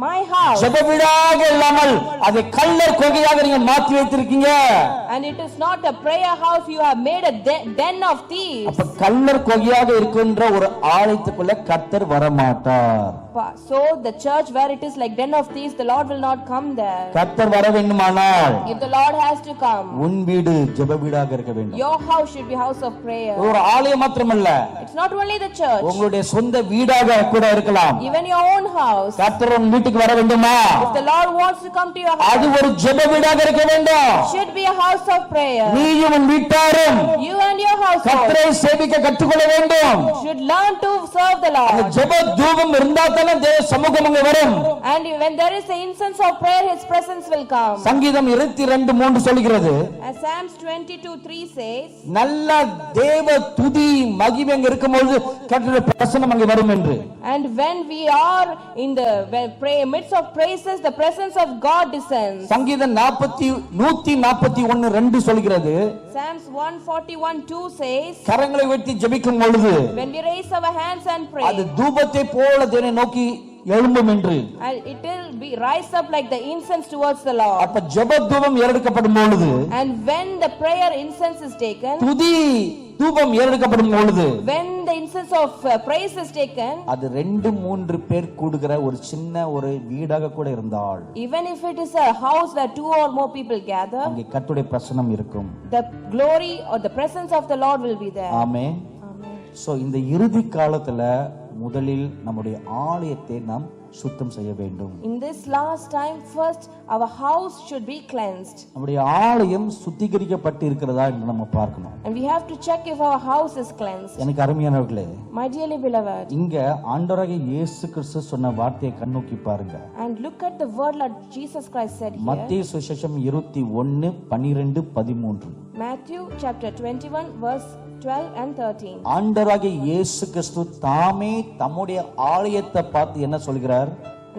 [SPEAKER 1] My house.
[SPEAKER 2] ஜெப வீடாக இல்லாமல் அதை கள்ளர் கொகையாக நீங்க மாற்றி வைத்திருக்கீங்க.
[SPEAKER 1] And it is not a prayer house, you have made a den of thieves.
[SPEAKER 2] அப்ப கள்ளர் கொகையாக இருக்கின்ற ஒரு ஆலயத்துக்குள்ள கர்த்தர் வரமாட்டார்.
[SPEAKER 1] So the church where it is like den of thieves, the Lord will not come there.
[SPEAKER 2] கர்த்தர் வர வேண்டுமானால்
[SPEAKER 1] If the Lord has to come,
[SPEAKER 2] உன் வீடு ஜெப வீடாக இருக்க வேண்டும்.
[SPEAKER 1] your house should be house of prayer.
[SPEAKER 2] ஒரு ஆலயம் மாத்திரமல்ல,
[SPEAKER 1] It's not only the church,
[SPEAKER 2] உங்களுடைய சொந்த வீடாக கூட இருக்கலாம்.
[SPEAKER 1] even your own house.
[SPEAKER 2] கர்த்தர் உன் வீட்டுக்கு வர வேண்டுமா?
[SPEAKER 1] If the Lord wants to come to your house,
[SPEAKER 2] அது ஒரு ஜெப வீடாக இருக்க வேண்டும்.
[SPEAKER 1] it should be a house of prayer.
[SPEAKER 2] நீயும் உன் வீட்டாரும்
[SPEAKER 1] You and your household
[SPEAKER 2] கர்த்தரை சேவிக்க கற்றுக்கொள்ள வேண்டும்.
[SPEAKER 1] should learn to serve the
[SPEAKER 2] அந்த
[SPEAKER 1] Lord.
[SPEAKER 2] ஜெப தூபம் இருந்தா தானே தேவ சமூகம் அங்க வரும்.
[SPEAKER 1] And when there is the incense of prayer, His presence will come.
[SPEAKER 2] சங்கீதம் 22:3 சொல்கிறது,
[SPEAKER 1] As Psalms 22:3 says,
[SPEAKER 2] நல்ல தேவ துதி மகிமை அங்க இருக்கும்போது கர்த்தருடைய பிரசன்னம் அங்கே வரும் என்று.
[SPEAKER 1] and when we are in the midst of praises, the presence of God descends.
[SPEAKER 2] சங்கீதம் 141:2 சொல்கிறது,
[SPEAKER 1] Psalms 141:2 says,
[SPEAKER 2] கரங்களை உயர்த்தி ஜெபிக்கும் பொழுது
[SPEAKER 1] when we raise our hands and pray,
[SPEAKER 2] அது தூபத்தை போல தேவனை நோக்கி எழும்பும் என்று.
[SPEAKER 1] and it will be rise up like the incense towards the Lord.
[SPEAKER 2] அப்ப ஜெப தூபம் ஏறெடுக்கப்படும் பொழுது,
[SPEAKER 1] And when the prayer incense is taken,
[SPEAKER 2] துதி தூபம் ஏறெடுக்கப்படும் பொழுது,
[SPEAKER 1] when the incense of praise is taken,
[SPEAKER 2] அது 2-3 பேர் கூடுகிற ஒரு சின்ன ஒரு வீடாக கூட இருந்தால்,
[SPEAKER 1] even if it is a house where 2 or more people gather,
[SPEAKER 2] அங்கே கர்த்தருடைய பிரசன்னம் இருக்கும்.
[SPEAKER 1] the glory or the presence of the Lord will be there.
[SPEAKER 2] Amen.
[SPEAKER 1] Amen.
[SPEAKER 2] So இந்த இறுதி காலத்துல முதலில் நம்முடைய ஆலயத்தை நாம் சுத்தம் செய்ய வேண்டும்.
[SPEAKER 1] In this last time, first our house should be cleansed,
[SPEAKER 2] நம்முடைய ஆலயம் சுத்திகரிக்கப்பட்டு இருக்கிறதா என்று நம்ம பார்க்கணும்.
[SPEAKER 1] and we have to check if our house is cleansed.
[SPEAKER 2] எனக்கு அருமையானவர்களே,
[SPEAKER 1] My dearly beloved,
[SPEAKER 2] இங்க ஆண்டவராகிய இயேசு கிறிஸ்து சொன்ன வார்த்தையை கண்ணோக்கி பாருங்க.
[SPEAKER 1] and look at the word Lord Jesus Christ said here.
[SPEAKER 2] மத்தேயு சுவிசேஷம் 21:12-13.
[SPEAKER 1] Matthew chapter 21 verse 12 and 13.
[SPEAKER 2] ஆண்டவராகிய இயேசு கிறிஸ்து தாமே தம்முடைய ஆலயத்தை பார்த்து என்ன சொல்கிறார்?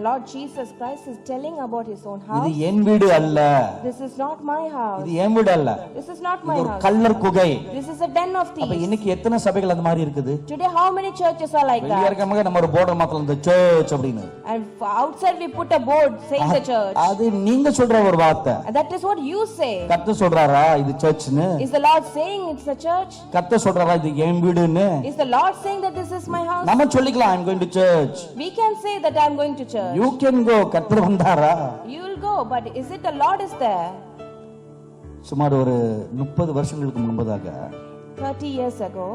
[SPEAKER 1] Lord Jesus Christ is telling about His own
[SPEAKER 2] இது
[SPEAKER 1] house.
[SPEAKER 2] என் வீடு அல்ல,
[SPEAKER 1] This is not my house.
[SPEAKER 2] இது என் வீடு அல்ல,
[SPEAKER 1] This is not my
[SPEAKER 2] இது ஒரு
[SPEAKER 1] house.
[SPEAKER 2] கள்ளர் குகை.
[SPEAKER 1] This is a den of
[SPEAKER 2] அப்ப
[SPEAKER 1] thieves.
[SPEAKER 2] இன்னைக்கு எத்தனை சபைகள் அந்த மாதிரி இருக்குது?
[SPEAKER 1] Today how many churches are like
[SPEAKER 2] வெளியே
[SPEAKER 1] that?
[SPEAKER 2] இருக்கவங்க நம்ம ஒரு போர்டர் மாத்தலாம், இந்த சர்ச் அப்படின்னு.
[SPEAKER 1] And outside we put a board saying the church.
[SPEAKER 2] அது நீங்க சொல்ற ஒரு வார்த்தை.
[SPEAKER 1] And that is what you say.
[SPEAKER 2] கர்த்தர் சொல்றாரா இது சர்ச்னு?
[SPEAKER 1] Is the Lord saying it's a church?
[SPEAKER 2] கர்த்தர் சொல்றாரா இது என் வீடுன்னு?
[SPEAKER 1] Is the Lord saying that this is my house?
[SPEAKER 2] நம்ம சொல்லிக்கலாம், I'm going to church.
[SPEAKER 1] We can say that I'm going to church.
[SPEAKER 2] You can go. கர்த்தர் வந்தாரா?
[SPEAKER 1] You will go, but is it the Lord is there?
[SPEAKER 2] சுமார் ஒரு 30 வருஷங்களுக்கு முன்பதாக
[SPEAKER 1] 30 years ago,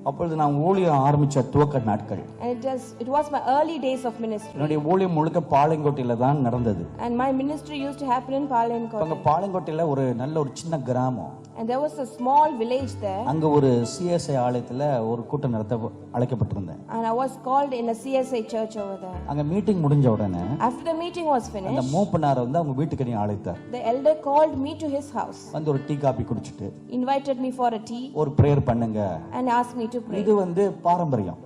[SPEAKER 2] அப்பொழுது நான் ஊழியம் ஆரம்பிச்ச துவக்க நாட்கள்.
[SPEAKER 1] and it was my early days of ministry.
[SPEAKER 2] என்னுடைய ஊழியம் முழுக்க பாளையங்கோட்டையில தான் நடந்தது.
[SPEAKER 1] And my ministry used to happen in
[SPEAKER 2] அங்க
[SPEAKER 1] Palankote.
[SPEAKER 2] பாளையங்கோட்டையில ஒரு நல்ல ஒரு சின்ன கிராமம்.
[SPEAKER 1] And there was a small village there.
[SPEAKER 2] அங்க ஒரு சிஎஸ்ஐ ஆலயத்துல ஒரு கூட்டம் நடத்த அழைக்கப்பட்டிருந்தேன்.
[SPEAKER 1] And I was called in a CSI church over there.
[SPEAKER 2] அங்க மீட்டிங் முடிஞ்ச உடனே
[SPEAKER 1] After the meeting was
[SPEAKER 2] அந்த
[SPEAKER 1] finished,
[SPEAKER 2] மூப்பனார் வந்து அவங்க வீட்டுக்கு நீ அழைத்தார்.
[SPEAKER 1] the elder called me to his house,
[SPEAKER 2] வந்து ஒரு டீ காபி குடிச்சிட்டு
[SPEAKER 1] invited me for a tea,
[SPEAKER 2] ஒரு பிரேயர் பண்ணுங்க.
[SPEAKER 1] and asked me to pray.
[SPEAKER 2] இது வந்து பாரம்பரியம்.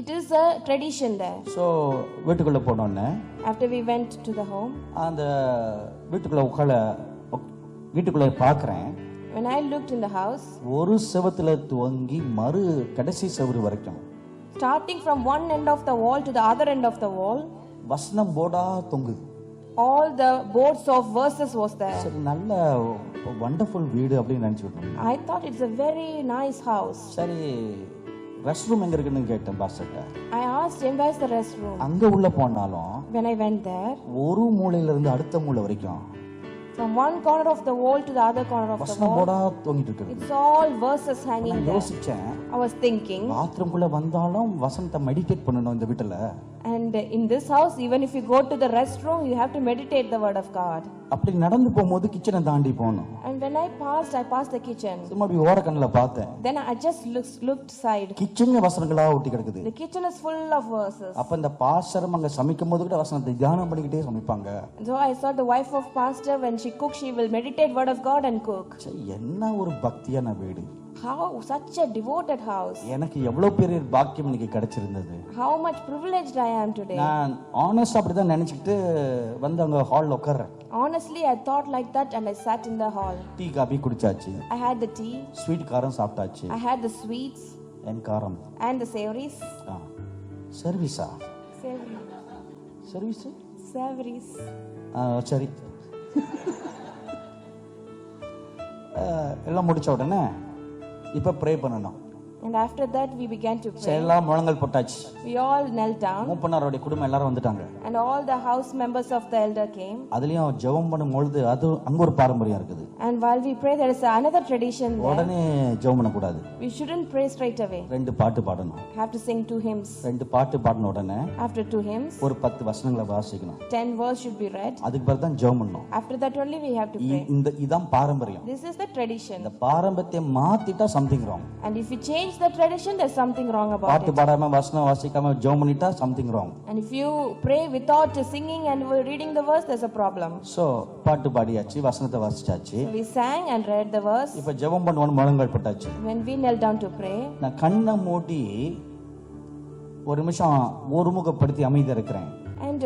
[SPEAKER 1] It is a tradition there.
[SPEAKER 2] So வீட்டுக்குள்ள போனோடனே
[SPEAKER 1] After we went to the home,
[SPEAKER 2] அந்த வீட்டுக்குள்ள பார்க்குறேன்.
[SPEAKER 1] when I looked in the house,
[SPEAKER 2] ஒரு செவத்துல துவங்கி மறு கடைசி செவரு வரைக்கும்
[SPEAKER 1] starting from one end of the wall to the other end of the wall,
[SPEAKER 2] வசனம் போர்டா தொங்குது.
[SPEAKER 1] all the boards of verses was there.
[SPEAKER 2] சரி, நல்ல வண்டர்ஃபுல் வீடு அப்படின்னு நினைச்சுக்கிட்டோம்.
[SPEAKER 1] I thought it's a very nice house.
[SPEAKER 2] சரி, ரெஸ்ட் ரூம் எங்க இருக்குன்னு கேட்டேன் பாஸ்டர்ட்ட.
[SPEAKER 1] I asked him, where's the restroom?
[SPEAKER 2] அங்க உள்ள போனாலும்
[SPEAKER 1] When I went there,
[SPEAKER 2] ஒரு மூலையில இருந்து அடுத்த மூலை வரைக்கும்
[SPEAKER 1] from one corner of the wall to the other corner of the
[SPEAKER 2] வசனம்
[SPEAKER 1] wall,
[SPEAKER 2] போர்டா தொங்கிட்டு இருக்குது.
[SPEAKER 1] it's all verses hanging there.
[SPEAKER 2] யோசிச்சேன்,
[SPEAKER 1] I was thinking,
[SPEAKER 2] பாத்ரூம் குள்ள வந்தாலும் வசனத்தை மெடிடேட் பண்ணணும் இந்த வீட்டுல.
[SPEAKER 1] and in this house, even if you go to the restroom, you have to meditate the word of God.
[SPEAKER 2] அப்படி நடந்து போகும்போது கிச்சனை தாண்டி போகணும்.
[SPEAKER 1] And when I passed the kitchen.
[SPEAKER 2] சும்மா அப்படி ஓர கண்ணுல பார்த்தேன்.
[SPEAKER 1] Then I just looked side.
[SPEAKER 2] கிச்சன்ல வசனங்களா ஒட்டி கிடக்குது.
[SPEAKER 1] The kitchen is full of verses.
[SPEAKER 2] அப்ப இந்த பாஸ்டரும் அங்க சமைக்கும் போது கூட வசனத்தை தியானம் பண்ணிக்கிட்டே சமைப்பாங்க.
[SPEAKER 1] So I saw the wife of pastor, when she cooks, she will meditate word of God and cook.
[SPEAKER 2] என்ன ஒரு பக்தியான வீடு.
[SPEAKER 1] How such a devoted house.
[SPEAKER 2] எனக்கு எவ்வளவு பெரிய பாக்கியம் இன்னைக்கு கிடைச்சிருந்தது.
[SPEAKER 1] How much privileged I am today.
[SPEAKER 2] நான் ஆனஸ்டா அப்படிதான் நினைச்சிட்டு வந்து அங்க ஹால்ல உட்கார்றேன்.
[SPEAKER 1] Honestly, I thought like that, and I sat in the hall.
[SPEAKER 2] Tea coffee குடிச்சாச்சு.
[SPEAKER 1] I had the tea.
[SPEAKER 2] Sweet காரம் சாப்பிட்டாச்சு.
[SPEAKER 1] I had the sweets.
[SPEAKER 2] என் காரம்
[SPEAKER 1] And the savories.
[SPEAKER 2] சர்வீஸா?
[SPEAKER 1] Savory.
[SPEAKER 2] Service?
[SPEAKER 1] Savories.
[SPEAKER 2] சரி. எல்லாம் முடிச்ச உடனே இப்ப ப்ரே பண்ணணும்.
[SPEAKER 1] And after that we began to pray.
[SPEAKER 2] எல்லாம் முழங்கால் போட்டாச்சு.
[SPEAKER 1] We all knelt down.
[SPEAKER 2] மூப்பனாரோட குடும்பம் எல்லாரும் வந்துட்டாங்க.
[SPEAKER 1] And all the house members of the elder came.
[SPEAKER 2] அதுலயும் ஜெபம் பண்ணும்பொழுது அது அங்க ஒரு பாரம்பரியம் இருக்குது.
[SPEAKER 1] And while we pray, there is another tradition there.
[SPEAKER 2] உடனே ஜெபம் பண்ண கூடாது.
[SPEAKER 1] We shouldn't pray straight away.
[SPEAKER 2] 2 பாட்டு பாடணும்.
[SPEAKER 1] Have to sing 2 hymns.
[SPEAKER 2] 2 பாட்டு பாடின உடனே
[SPEAKER 1] After 2 hymns,
[SPEAKER 2] ஒரு 10 வசனங்களை வாசிக்கணும்.
[SPEAKER 1] 10 verse should be read.
[SPEAKER 2] அதுக்கு பிறகு தான் ஜெபம் பண்ணணும்.
[SPEAKER 1] After that only we have to pray.
[SPEAKER 2] இதான் பாரம்பரியம்.
[SPEAKER 1] This is the tradition.
[SPEAKER 2] இந்த பாரம்பரியத்தை மாத்திட்டா something wrong.
[SPEAKER 1] And if you change keeps the tradition, there's something wrong about
[SPEAKER 2] பாட்டு
[SPEAKER 1] it.
[SPEAKER 2] பாடாம வசனம் வாசிக்காம ஜெபம் பண்ணிட்டா something wrong.
[SPEAKER 1] And if you pray without singing and reading the verse, there's a problem.
[SPEAKER 2] So பாட்டு பாடியாச்சு, வசனத்தை வாசிச்சாச்சு,
[SPEAKER 1] So we sang and read the verse.
[SPEAKER 2] இப்ப ஜெபம் பண்ணுவோம் முழங்கால் போட்டாச்சு.
[SPEAKER 1] When we knelt down to pray,
[SPEAKER 2] நான் கண்ணை மூடி ஒரு நிமிஷம் ஒருமுகப்படுத்தி அமைதியா இருக்கிறேன்.
[SPEAKER 1] and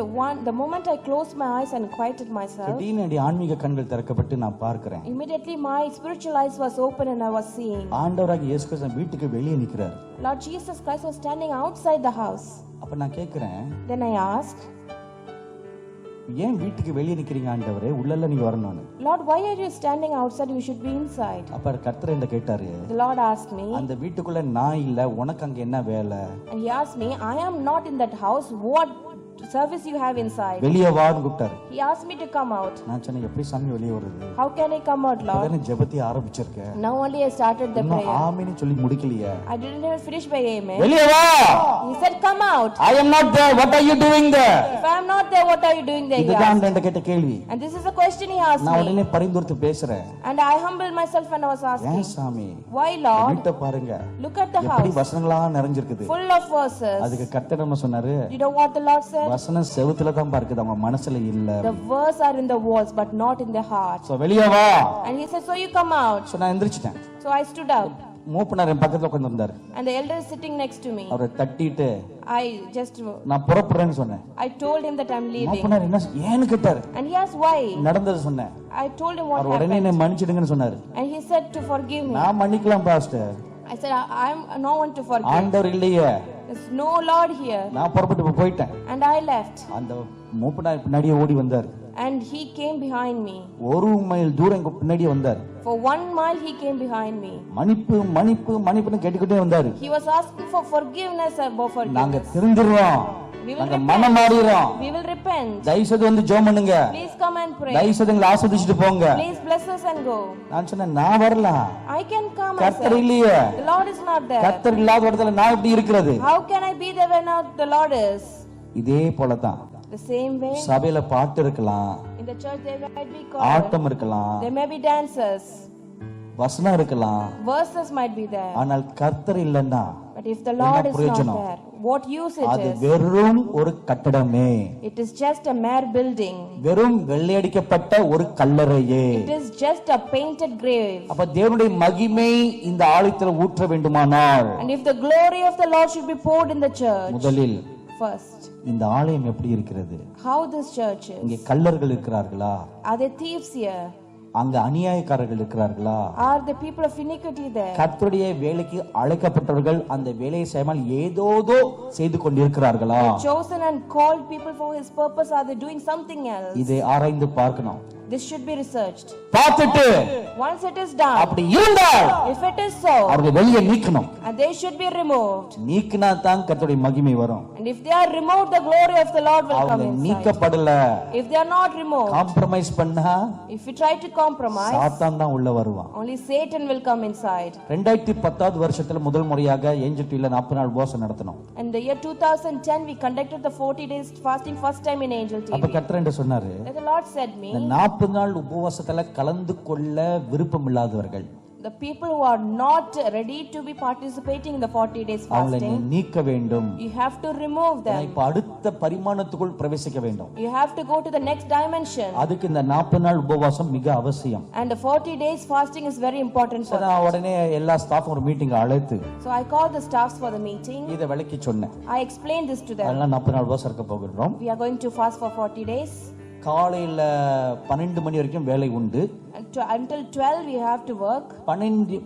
[SPEAKER 1] the moment I closed my eyes and quieted myself,
[SPEAKER 2] திடீர்னு என்னுடைய ஆன்மீக கண்கள் திறக்கப்பட்டு நான் பார்க்கிறேன்.
[SPEAKER 1] immediately my spiritual eyes was open and I was seeing
[SPEAKER 2] ஆண்டவராகிய இயேசு கிறிஸ்து வீட்டுக்கு வெளியே நிக்கிறார்.
[SPEAKER 1] Lord Jesus Christ was standing outside the house.
[SPEAKER 2] அப்ப நான் கேக்குறேன்,
[SPEAKER 1] Then I asked,
[SPEAKER 2] ஏன் வீட்டுக்கு வெளியே நிக்கிறீங்க ஆண்டவரே, உள்ளல்ல நீங்க வரணும்னு.
[SPEAKER 1] Lord, why are you standing outside? You should be inside.
[SPEAKER 2] அப்ப கர்த்தர் என்ன கேட்டாரு,
[SPEAKER 1] The Lord asked me,
[SPEAKER 2] அந்த வீட்டுக்குள்ள நான் இல்ல, உனக்கு அங்க என்ன வேலை?
[SPEAKER 1] and he asked me, I am not in that house. What service you have inside?
[SPEAKER 2] வெளியே வான்னு கூப்பிட்டாரு.
[SPEAKER 1] He asked me to come out.
[SPEAKER 2] நான் சொன்னேன், எப்படி சாமி வெளியே வருது?
[SPEAKER 1] How can I come out, Lord?
[SPEAKER 2] உடனே ஜெபத்தை ஆரம்பிச்சிருக்கேன்.
[SPEAKER 1] Now only I started the
[SPEAKER 2] இன்னும்
[SPEAKER 1] prayer.
[SPEAKER 2] ஆமென்னு சொல்லி முடிக்கலையே.
[SPEAKER 1] I didn't even finish by amen.
[SPEAKER 2] வெளியே வா.
[SPEAKER 1] He said, come out.
[SPEAKER 2] I am not there. What are you doing there?
[SPEAKER 1] If I am not there, what are you doing there? He
[SPEAKER 2] இதுதான்
[SPEAKER 1] asked.
[SPEAKER 2] நான் கேட்ட கேள்வி.
[SPEAKER 1] And this is the question he asked
[SPEAKER 2] நான்
[SPEAKER 1] me.
[SPEAKER 2] உடனே பரிந்துரைத்து பேசுறேன்.
[SPEAKER 1] And I humbled myself when I was
[SPEAKER 2] ஏன்
[SPEAKER 1] asking,
[SPEAKER 2] சாமி,
[SPEAKER 1] why, Lord?
[SPEAKER 2] வீட்டை பாருங்க,
[SPEAKER 1] Look at the
[SPEAKER 2] எப்படி
[SPEAKER 1] house,
[SPEAKER 2] வசனங்களா நிறைஞ்சிருக்குது.
[SPEAKER 1] full of verses.
[SPEAKER 2] அதுக்கு கர்த்தர் என்ன சொன்னாரு,
[SPEAKER 1] You know what the Lord said?
[SPEAKER 2] வசனம் செவுத்துல தான் பார்க்குது, அவங்க மனசுல இல்ல.
[SPEAKER 1] The verse are in the walls, but not in the heart.
[SPEAKER 2] So வெளியே வா.
[SPEAKER 1] And he said, so you come out.
[SPEAKER 2] So நான் எந்திரிச்சிட்டேன்.
[SPEAKER 1] So I stood up.
[SPEAKER 2] Moopanar என் பக்கத்துல உட்கார்ந்து இருந்தாரு.
[SPEAKER 1] And the elder is sitting next to me.
[SPEAKER 2] அவரை தட்டிட்டு
[SPEAKER 1] I just,
[SPEAKER 2] நான் புறப்படுறேன்னு சொன்னேன்.
[SPEAKER 1] I told him that I'm leaving.
[SPEAKER 2] Moopanar என்ன ஏன்னு கேட்டாரு.
[SPEAKER 1] And he asked why.
[SPEAKER 2] நடந்தது சொன்னேன்.
[SPEAKER 1] I told him what
[SPEAKER 2] அவர் உடனே
[SPEAKER 1] happened.
[SPEAKER 2] என்ன மன்னிச்சிடுங்கன்னு சொன்னாரு.
[SPEAKER 1] And he said to forgive me.
[SPEAKER 2] நான் மன்னிக்கலாம் pastor.
[SPEAKER 1] I said, I'm no one to forgive.
[SPEAKER 2] ஆண்டவர் இல்லையே.
[SPEAKER 1] There's no Lord here.
[SPEAKER 2] நான் புறப்பட்டு போயிட்டேன்.
[SPEAKER 1] And I left.
[SPEAKER 2] அந்த மூப்பனார் பின்னாடியே ஓடி வந்தார்.
[SPEAKER 1] And he came behind me.
[SPEAKER 2] ஒரு மைல் தூரம் எங்க பின்னாடியே வந்தார்.
[SPEAKER 1] For 1 mile he came behind me.
[SPEAKER 2] மன்னிப்பு மன்னிப்பு மன்னிப்புன்னு கேட்டுக்கிட்டே வந்தாரு.
[SPEAKER 1] He was asking for forgiveness about
[SPEAKER 2] நாங்க
[SPEAKER 1] forgiveness.
[SPEAKER 2] திருந்திடுறோம்,
[SPEAKER 1] We will
[SPEAKER 2] நாங்க
[SPEAKER 1] repent.
[SPEAKER 2] மனம் மாறிடுறோம்,
[SPEAKER 1] We will repent.
[SPEAKER 2] தயவுசெய்து வந்து ஜெபம் பண்ணுங்க,
[SPEAKER 1] Please come and pray.
[SPEAKER 2] தயவுசெய்து எங்களை ஆசீர்வதிச்சிட்டு போங்க.
[SPEAKER 1] Please bless us and go.
[SPEAKER 2] நான் சொன்னேன், நான் வரலாம்,
[SPEAKER 1] I can come
[SPEAKER 2] கர்த்தர்
[SPEAKER 1] myself.
[SPEAKER 2] இல்லையே.
[SPEAKER 1] The Lord is not there.
[SPEAKER 2] கர்த்தர் இல்லாத இடத்துல நான் எப்படி இருக்கிறது?
[SPEAKER 1] How can I be there when not the Lord is?
[SPEAKER 2] இதே போலதான்
[SPEAKER 1] The same way,
[SPEAKER 2] சபையில பாட்டு இருக்கலாம்,
[SPEAKER 1] in the church there might be choir,
[SPEAKER 2] ஆட்டம் இருக்கலாம்,
[SPEAKER 1] there may be dancers,
[SPEAKER 2] வசனம் இருக்கலாம்,
[SPEAKER 1] verses might be there.
[SPEAKER 2] ஆனால் கர்த்தர் இல்லைன்னா
[SPEAKER 1] But if the Lord is not
[SPEAKER 2] பிரயோஜனம்?
[SPEAKER 1] there, what use it
[SPEAKER 2] அது
[SPEAKER 1] is?
[SPEAKER 2] வெறும் ஒரு கட்டடமே,
[SPEAKER 1] It is just a mere building.
[SPEAKER 2] வெறும் வெள்ளையடிக்கப்பட்ட ஒரு கல்லறையே.
[SPEAKER 1] It is just a painted grave.
[SPEAKER 2] அப்ப தேவனுடைய மகிமை இந்த ஆலயத்தில் ஊற்ற வேண்டுமானால்
[SPEAKER 1] And if the glory of the Lord should be poured in the church,
[SPEAKER 2] முதலில்
[SPEAKER 1] first,
[SPEAKER 2] இந்த ஆலயம் எப்படி இருக்கிறது?
[SPEAKER 1] how this church
[SPEAKER 2] இங்கே
[SPEAKER 1] is?
[SPEAKER 2] கள்ளர்கள் இருக்கிறார்களா?
[SPEAKER 1] Are there thieves here?
[SPEAKER 2] அங்க அநியாயக்காரர்கள் இருக்கிறார்களா?
[SPEAKER 1] Are the people of iniquity there?
[SPEAKER 2] கர்த்தருடைய வேலைக்கு அழைக்கப்பட்டவர்கள் அந்த வேலையை செய்யாமல் ஏதோதோ செய்து கொண்டிருக்கிறார்களா?
[SPEAKER 1] Chosen and called people for his purpose, are they doing something else?
[SPEAKER 2] இதை ஆராய்ந்து பார்க்கணும்.
[SPEAKER 1] This should be researched.
[SPEAKER 2] பார்த்துட்டு
[SPEAKER 1] Once it is done,
[SPEAKER 2] அப்படி இருந்தால்
[SPEAKER 1] if it is so,
[SPEAKER 2] அவர்கள் வெளியே நீக்கணும்.
[SPEAKER 1] and they should be removed.
[SPEAKER 2] நீக்கினா தான் கர்த்தருடைய மகிமை வரும்.
[SPEAKER 1] And if they are removed, the glory of the Lord will come
[SPEAKER 2] அவங்க
[SPEAKER 1] inside.
[SPEAKER 2] நீக்கப்படல,
[SPEAKER 1] If they are not removed,
[SPEAKER 2] compromise பண்ணா
[SPEAKER 1] if you try to compromise,
[SPEAKER 2] சாத்தான் தான் உள்ள வருவான்.
[SPEAKER 1] only Satan will come inside.
[SPEAKER 2] 2010 வருஷத்துல முதல் முறையாக ஏஞ்சல் டிவில 40 நாள் உபவாசம் நடத்தணும்.
[SPEAKER 1] In the year 2010, we conducted the 40 days fasting first time in Angel
[SPEAKER 2] அப்ப
[SPEAKER 1] TV.
[SPEAKER 2] கர்த்தர் என்ன சொன்னாரு?
[SPEAKER 1] And the Lord said me,
[SPEAKER 2] இந்த 40 நாள் உபவாசத்துல கலந்து கொள்ள விருப்பம் இல்லாதவர்கள்,
[SPEAKER 1] the people who are not ready to be participating in the 40 days
[SPEAKER 2] அவங்களை நீ
[SPEAKER 1] fasting,
[SPEAKER 2] நீக்க வேண்டும்.
[SPEAKER 1] you have to remove them.
[SPEAKER 2] இப்ப அடுத்த பரிமாணத்துக்குள் பிரவேசிக்க வேண்டும்.
[SPEAKER 1] You have to go to the next dimension.
[SPEAKER 2] அதுக்கு இந்த 40 நாள் உபவாசம் மிக அவசியம்.
[SPEAKER 1] And the 40 days fasting is very important for
[SPEAKER 2] நான் உடனே எல்லா ஸ்டாஃப் ஒரு மீட்டிங் அழைத்து
[SPEAKER 1] So I called the staffs for the meeting.
[SPEAKER 2] இதை விளக்கி சொன்னேன்.
[SPEAKER 1] I explained this to them.
[SPEAKER 2] அதெல்லாம் 40 நாள் உபவாசம் இருக்க போகிறோம்.
[SPEAKER 1] We are going to fast for 40 days.
[SPEAKER 2] காலையில 12 மணி வரைக்கும் வேலை உண்டு.
[SPEAKER 1] Until 12 we have to work.
[SPEAKER 2] 12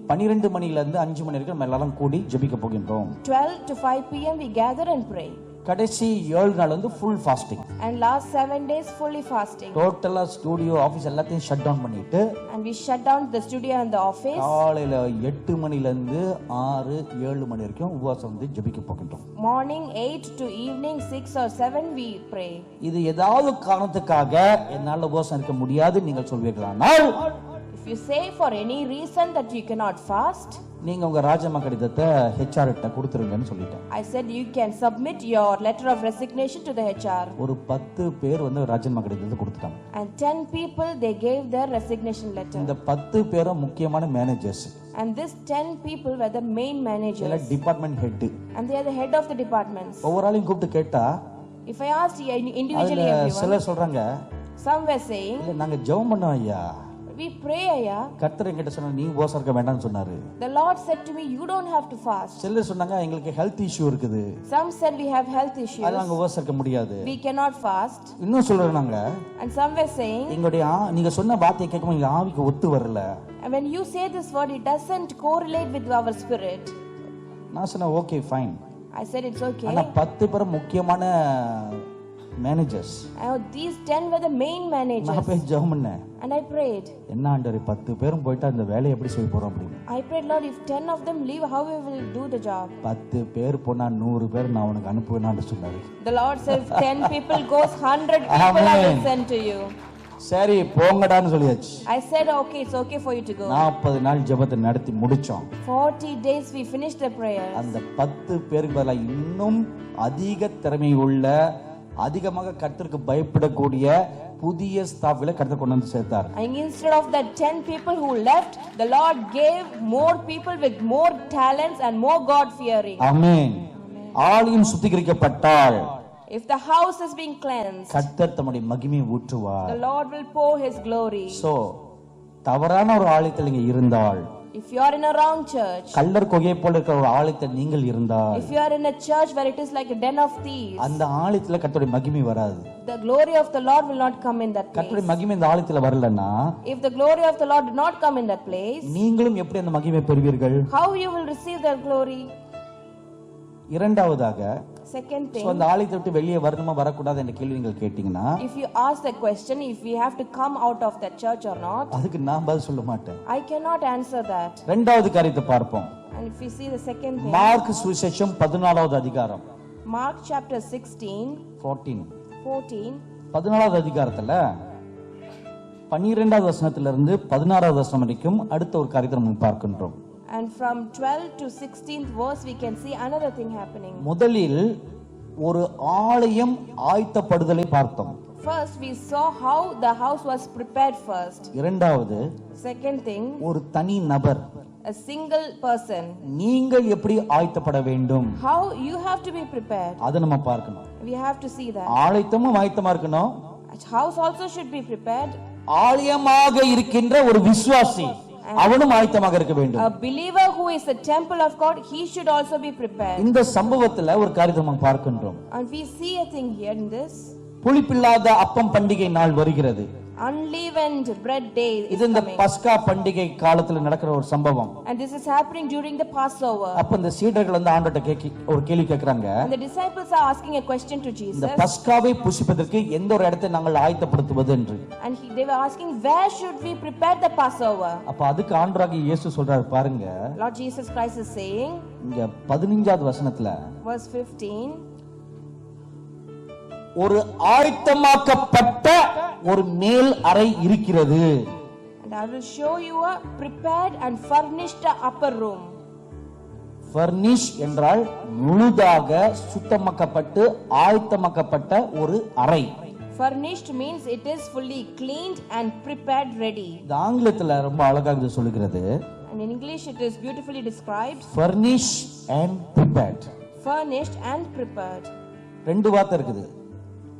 [SPEAKER 2] மணில இருந்து 5 மணி வரைக்கும் நம்ம எல்லாரும் கூடி ஜெபிக்க போகின்றோம்.
[SPEAKER 1] 12 to 5 p.m. we gather and pray.
[SPEAKER 2] கடைசி 7 நாள் வந்து full fasting.
[SPEAKER 1] And last 7 days fully fasting.
[SPEAKER 2] டோட்டலா ஸ்டுடியோ ஆபீஸ் எல்லாத்தையும் ஷட் டவுன் பண்ணிட்டு,
[SPEAKER 1] And we shut down the studio and the office.
[SPEAKER 2] காலையில 8 மணில இருந்து 6 7 மணி வரைக்கும் உபவாசம் வந்து ஜெபிக்க போகின்றோம்.
[SPEAKER 1] Morning 8 to evening 6 or 7 we pray.
[SPEAKER 2] இது ஏதாவது காரணத்துக்காக என்னால உபவாசம் இருக்க முடியாது நீங்கள் சொல்வீர்களானால்,
[SPEAKER 1] If you say for any reason that you cannot fast,
[SPEAKER 2] நீங்க உங்க ராஜினாமா கடிதத்தை HR கிட்ட கொடுத்துருங்கன்னு சொல்லிட்டேன்.
[SPEAKER 1] I said you can submit your letter of resignation to the HR.
[SPEAKER 2] ஒரு 10 பேர் வந்து ராஜினாமா கடிதத்தை கொடுத்துட்டாங்க.
[SPEAKER 1] And 10 people they gave their resignation letter.
[SPEAKER 2] இந்த 10 பேரும் முக்கியமான managers.
[SPEAKER 1] And these 10 people were the main
[SPEAKER 2] இல்ல
[SPEAKER 1] managers.
[SPEAKER 2] Department head.
[SPEAKER 1] And they are the head of the departments.
[SPEAKER 2] ஒவ்வொரு ஆளையும் கூப்பிட்டு கேட்டா
[SPEAKER 1] If I asked individually
[SPEAKER 2] அதுல
[SPEAKER 1] everyone,
[SPEAKER 2] சிலர் சொல்றாங்க
[SPEAKER 1] some were saying,
[SPEAKER 2] இல்ல நாங்க ஜெபம் பண்ணோம் ஐயா,
[SPEAKER 1] we pray, Ayya.
[SPEAKER 2] கர்த்தர் என்கிட்ட சொன்னாரு நீ உபவாசம் இருக்க வேண்டாம்னு சொன்னாரு.
[SPEAKER 1] The Lord said to me, you don't have to fast.
[SPEAKER 2] சிலர் சொன்னாங்க எங்களுக்கு ஹெல்த் இஷ்யூ இருக்குது,
[SPEAKER 1] Some said we have health issues.
[SPEAKER 2] அதனால நாங்க உபவாசம் இருக்க முடியாது.
[SPEAKER 1] We cannot fast.
[SPEAKER 2] இன்னும் சொல்றாங்க
[SPEAKER 1] And some were saying,
[SPEAKER 2] எங்களுடைய நீங்க சொன்ன வார்த்தையை கேட்கும்போது எங்க ஆவிக்கு ஒத்து வரல.
[SPEAKER 1] and when you say this word, it doesn't correlate with our spirit.
[SPEAKER 2] நான் சொன்னேன் okay fine.
[SPEAKER 1] I said it's okay.
[SPEAKER 2] ஆனா 10 பேர் முக்கியமான managers.
[SPEAKER 1] These 10 were the main managers.
[SPEAKER 2] நான் போய் ஜெபம் பண்ணேன்.
[SPEAKER 1] And I prayed.
[SPEAKER 2] என்ன ஆண்டவரே 10 பேரும் போயிட்டா இந்த வேலையை எப்படி செய்ய போறோம் அப்படின்னு.
[SPEAKER 1] I prayed, Lord, if 10 of them leave, how we will do the job?
[SPEAKER 2] 10 பேர் போனா 100 பேர் நான் உனக்கு அனுப்புவேன்னு சொன்னாரு.
[SPEAKER 1] The Lord said, if 10 people goes, 100 people I will send to you.
[SPEAKER 2] சரி போங்கடான்னு சொல்லியாச்சு.
[SPEAKER 1] I said, okay, it's okay for you to go.
[SPEAKER 2] 40 நாள் ஜெபத்தை நடத்தி முடிச்சோம்.
[SPEAKER 1] 40 days we finished the prayer.
[SPEAKER 2] அந்த 10 பேருக்கு பதிலா இன்னும் அதிக திறமை உள்ள, அதிகமாக கர்த்தருக்கு பயப்படக்கூடிய புதிய ஸ்டாஃப்களை கர்த்தர் கொண்டு வந்து சேர்த்தார்.
[SPEAKER 1] And instead of that 10 people who left, the Lord gave more people with more talents and more God fearing.
[SPEAKER 2] ஆமென். ஆலயம் சுத்திகரிக்கப்பட்டால்,
[SPEAKER 1] if the house is being cleansed,
[SPEAKER 2] கர்த்தர் தம்முடைய மகிமையை ஊற்றுவார்.
[SPEAKER 1] the Lord will pour his glory.
[SPEAKER 2] So தவறான ஒரு ஆலயத்தில் நீங்க இருந்தால்,
[SPEAKER 1] if you are in a wrong church,
[SPEAKER 2] கள்ளர் குகையை போல இருக்கிற ஒரு ஆலயத்தில் நீங்கள் இருந்தால்,
[SPEAKER 1] if you are in a church where it is like a den of thieves,
[SPEAKER 2] அந்த ஆலயத்துல கர்த்தருடைய மகிமை வராது.
[SPEAKER 1] the glory of the Lord will not come in that place.
[SPEAKER 2] கர்த்தருடைய மகிமை இந்த ஆலயத்துல வரலன்னா,
[SPEAKER 1] if the glory of the Lord did not come in that place,
[SPEAKER 2] நீங்களும் எப்படி அந்த மகிமை பெறுவீர்கள்?
[SPEAKER 1] how you will receive that glory?
[SPEAKER 2] இரண்டாவதாக,
[SPEAKER 1] second thing,
[SPEAKER 2] அந்த ஆலயத்தை விட்டு வெளியே வரணுமா வரக்கூடாது என்ற கேள்வி நீங்கள் கேட்டீங்கன்னா,
[SPEAKER 1] if you ask the question if we have to come out of that church or not,
[SPEAKER 2] அதுக்கு நான் பதில் சொல்ல மாட்டேன்.
[SPEAKER 1] I cannot answer that.
[SPEAKER 2] இரண்டாவது காரியத்தை பார்ப்போம்.
[SPEAKER 1] And if we see the second thing,
[SPEAKER 2] mark சுவிசேஷம் 14வது அதிகாரம்,
[SPEAKER 1] Mark chapter 16 14
[SPEAKER 2] 14வது அதிகாரத்துல 12வது வசனத்திலிருந்து 16வது வசனம் வரைக்கும் அடுத்த ஒரு காரியத்தை நம்ம பார்க்கின்றோம்.
[SPEAKER 1] and from 12 to 16th verse we can see another thing happening.
[SPEAKER 2] முதலில் ஒரு ஆலயம் ஆயத்தப்படுதலை பார்த்தோம்.
[SPEAKER 1] First we saw how the house was prepared first.
[SPEAKER 2] இரண்டாவது,
[SPEAKER 1] Second thing,
[SPEAKER 2] ஒரு தனி நபர்,
[SPEAKER 1] a single person,
[SPEAKER 2] நீங்கள் எப்படி ஆயத்தப்பட வேண்டும்,
[SPEAKER 1] how you have to be prepared.
[SPEAKER 2] அதை நம்ம பார்க்கணும்.
[SPEAKER 1] We have to see that.
[SPEAKER 2] ஆலயத்தமும் ஆயத்தமா இருக்கணும்.
[SPEAKER 1] House also should be prepared.
[SPEAKER 2] ஆலயமாக இருக்கின்ற ஒரு விசுவாசி அவனும் ஆயத்தமாக இருக்க வேண்டும்.
[SPEAKER 1] A believer who is the temple of God, he should also be prepared.
[SPEAKER 2] இந்த சம்பவத்துல ஒரு காரியத்தை நம்ம பார்க்கின்றோம்.
[SPEAKER 1] And we see a thing here in this.
[SPEAKER 2] புளிப்பில்லாத அப்பம் பண்டிகை நாள் வருகிறது.
[SPEAKER 1] Unleavened bread day is
[SPEAKER 2] இது இந்த
[SPEAKER 1] coming.
[SPEAKER 2] பஸ்கா பண்டிகை காலத்துல நடக்கிற ஒரு சம்பவம்.
[SPEAKER 1] And this is happening during the Passover.
[SPEAKER 2] அப்ப இந்த சீடர்கள் வந்து ஆண்டவர்ட்ட ஒரு கேள்வி கேக்குறாங்க.
[SPEAKER 1] And the disciples are asking a question to Jesus.
[SPEAKER 2] இந்த பஸ்காவை புசிப்பதற்கு எந்த ஒரு இடத்தை நாங்கள் ஆயத்தப்படுத்துவது என்று.
[SPEAKER 1] And they were asking, where should we prepare the Passover?
[SPEAKER 2] அப்ப அதுக்கு ஆண்டவராகிய இயேசு சொல்றாரு பாருங்க.
[SPEAKER 1] Lord Jesus Christ is saying,
[SPEAKER 2] இங்க 15வது வசனத்துல
[SPEAKER 1] verse 15,
[SPEAKER 2] ஒரு ஆயத்தமாக்கப்பட்ட ஒரு மேல் அறை இருக்கிறது.
[SPEAKER 1] and I will show you a prepared and furnished upper room.
[SPEAKER 2] furnish என்றால் முழுதாக சுத்தமாக்கப்பட்டு ஆயத்தமாக்கப்பட்ட ஒரு அறை.
[SPEAKER 1] Furnished means it is fully cleaned and prepared ready.
[SPEAKER 2] இது ஆங்கிலத்துல ரொம்ப அழகாக இது சொல்லுகிறது.
[SPEAKER 1] And in English it is beautifully described.
[SPEAKER 2] furnish and prepared.
[SPEAKER 1] Furnished and prepared.
[SPEAKER 2] ரெண்டு வார்த்தை இருக்குது.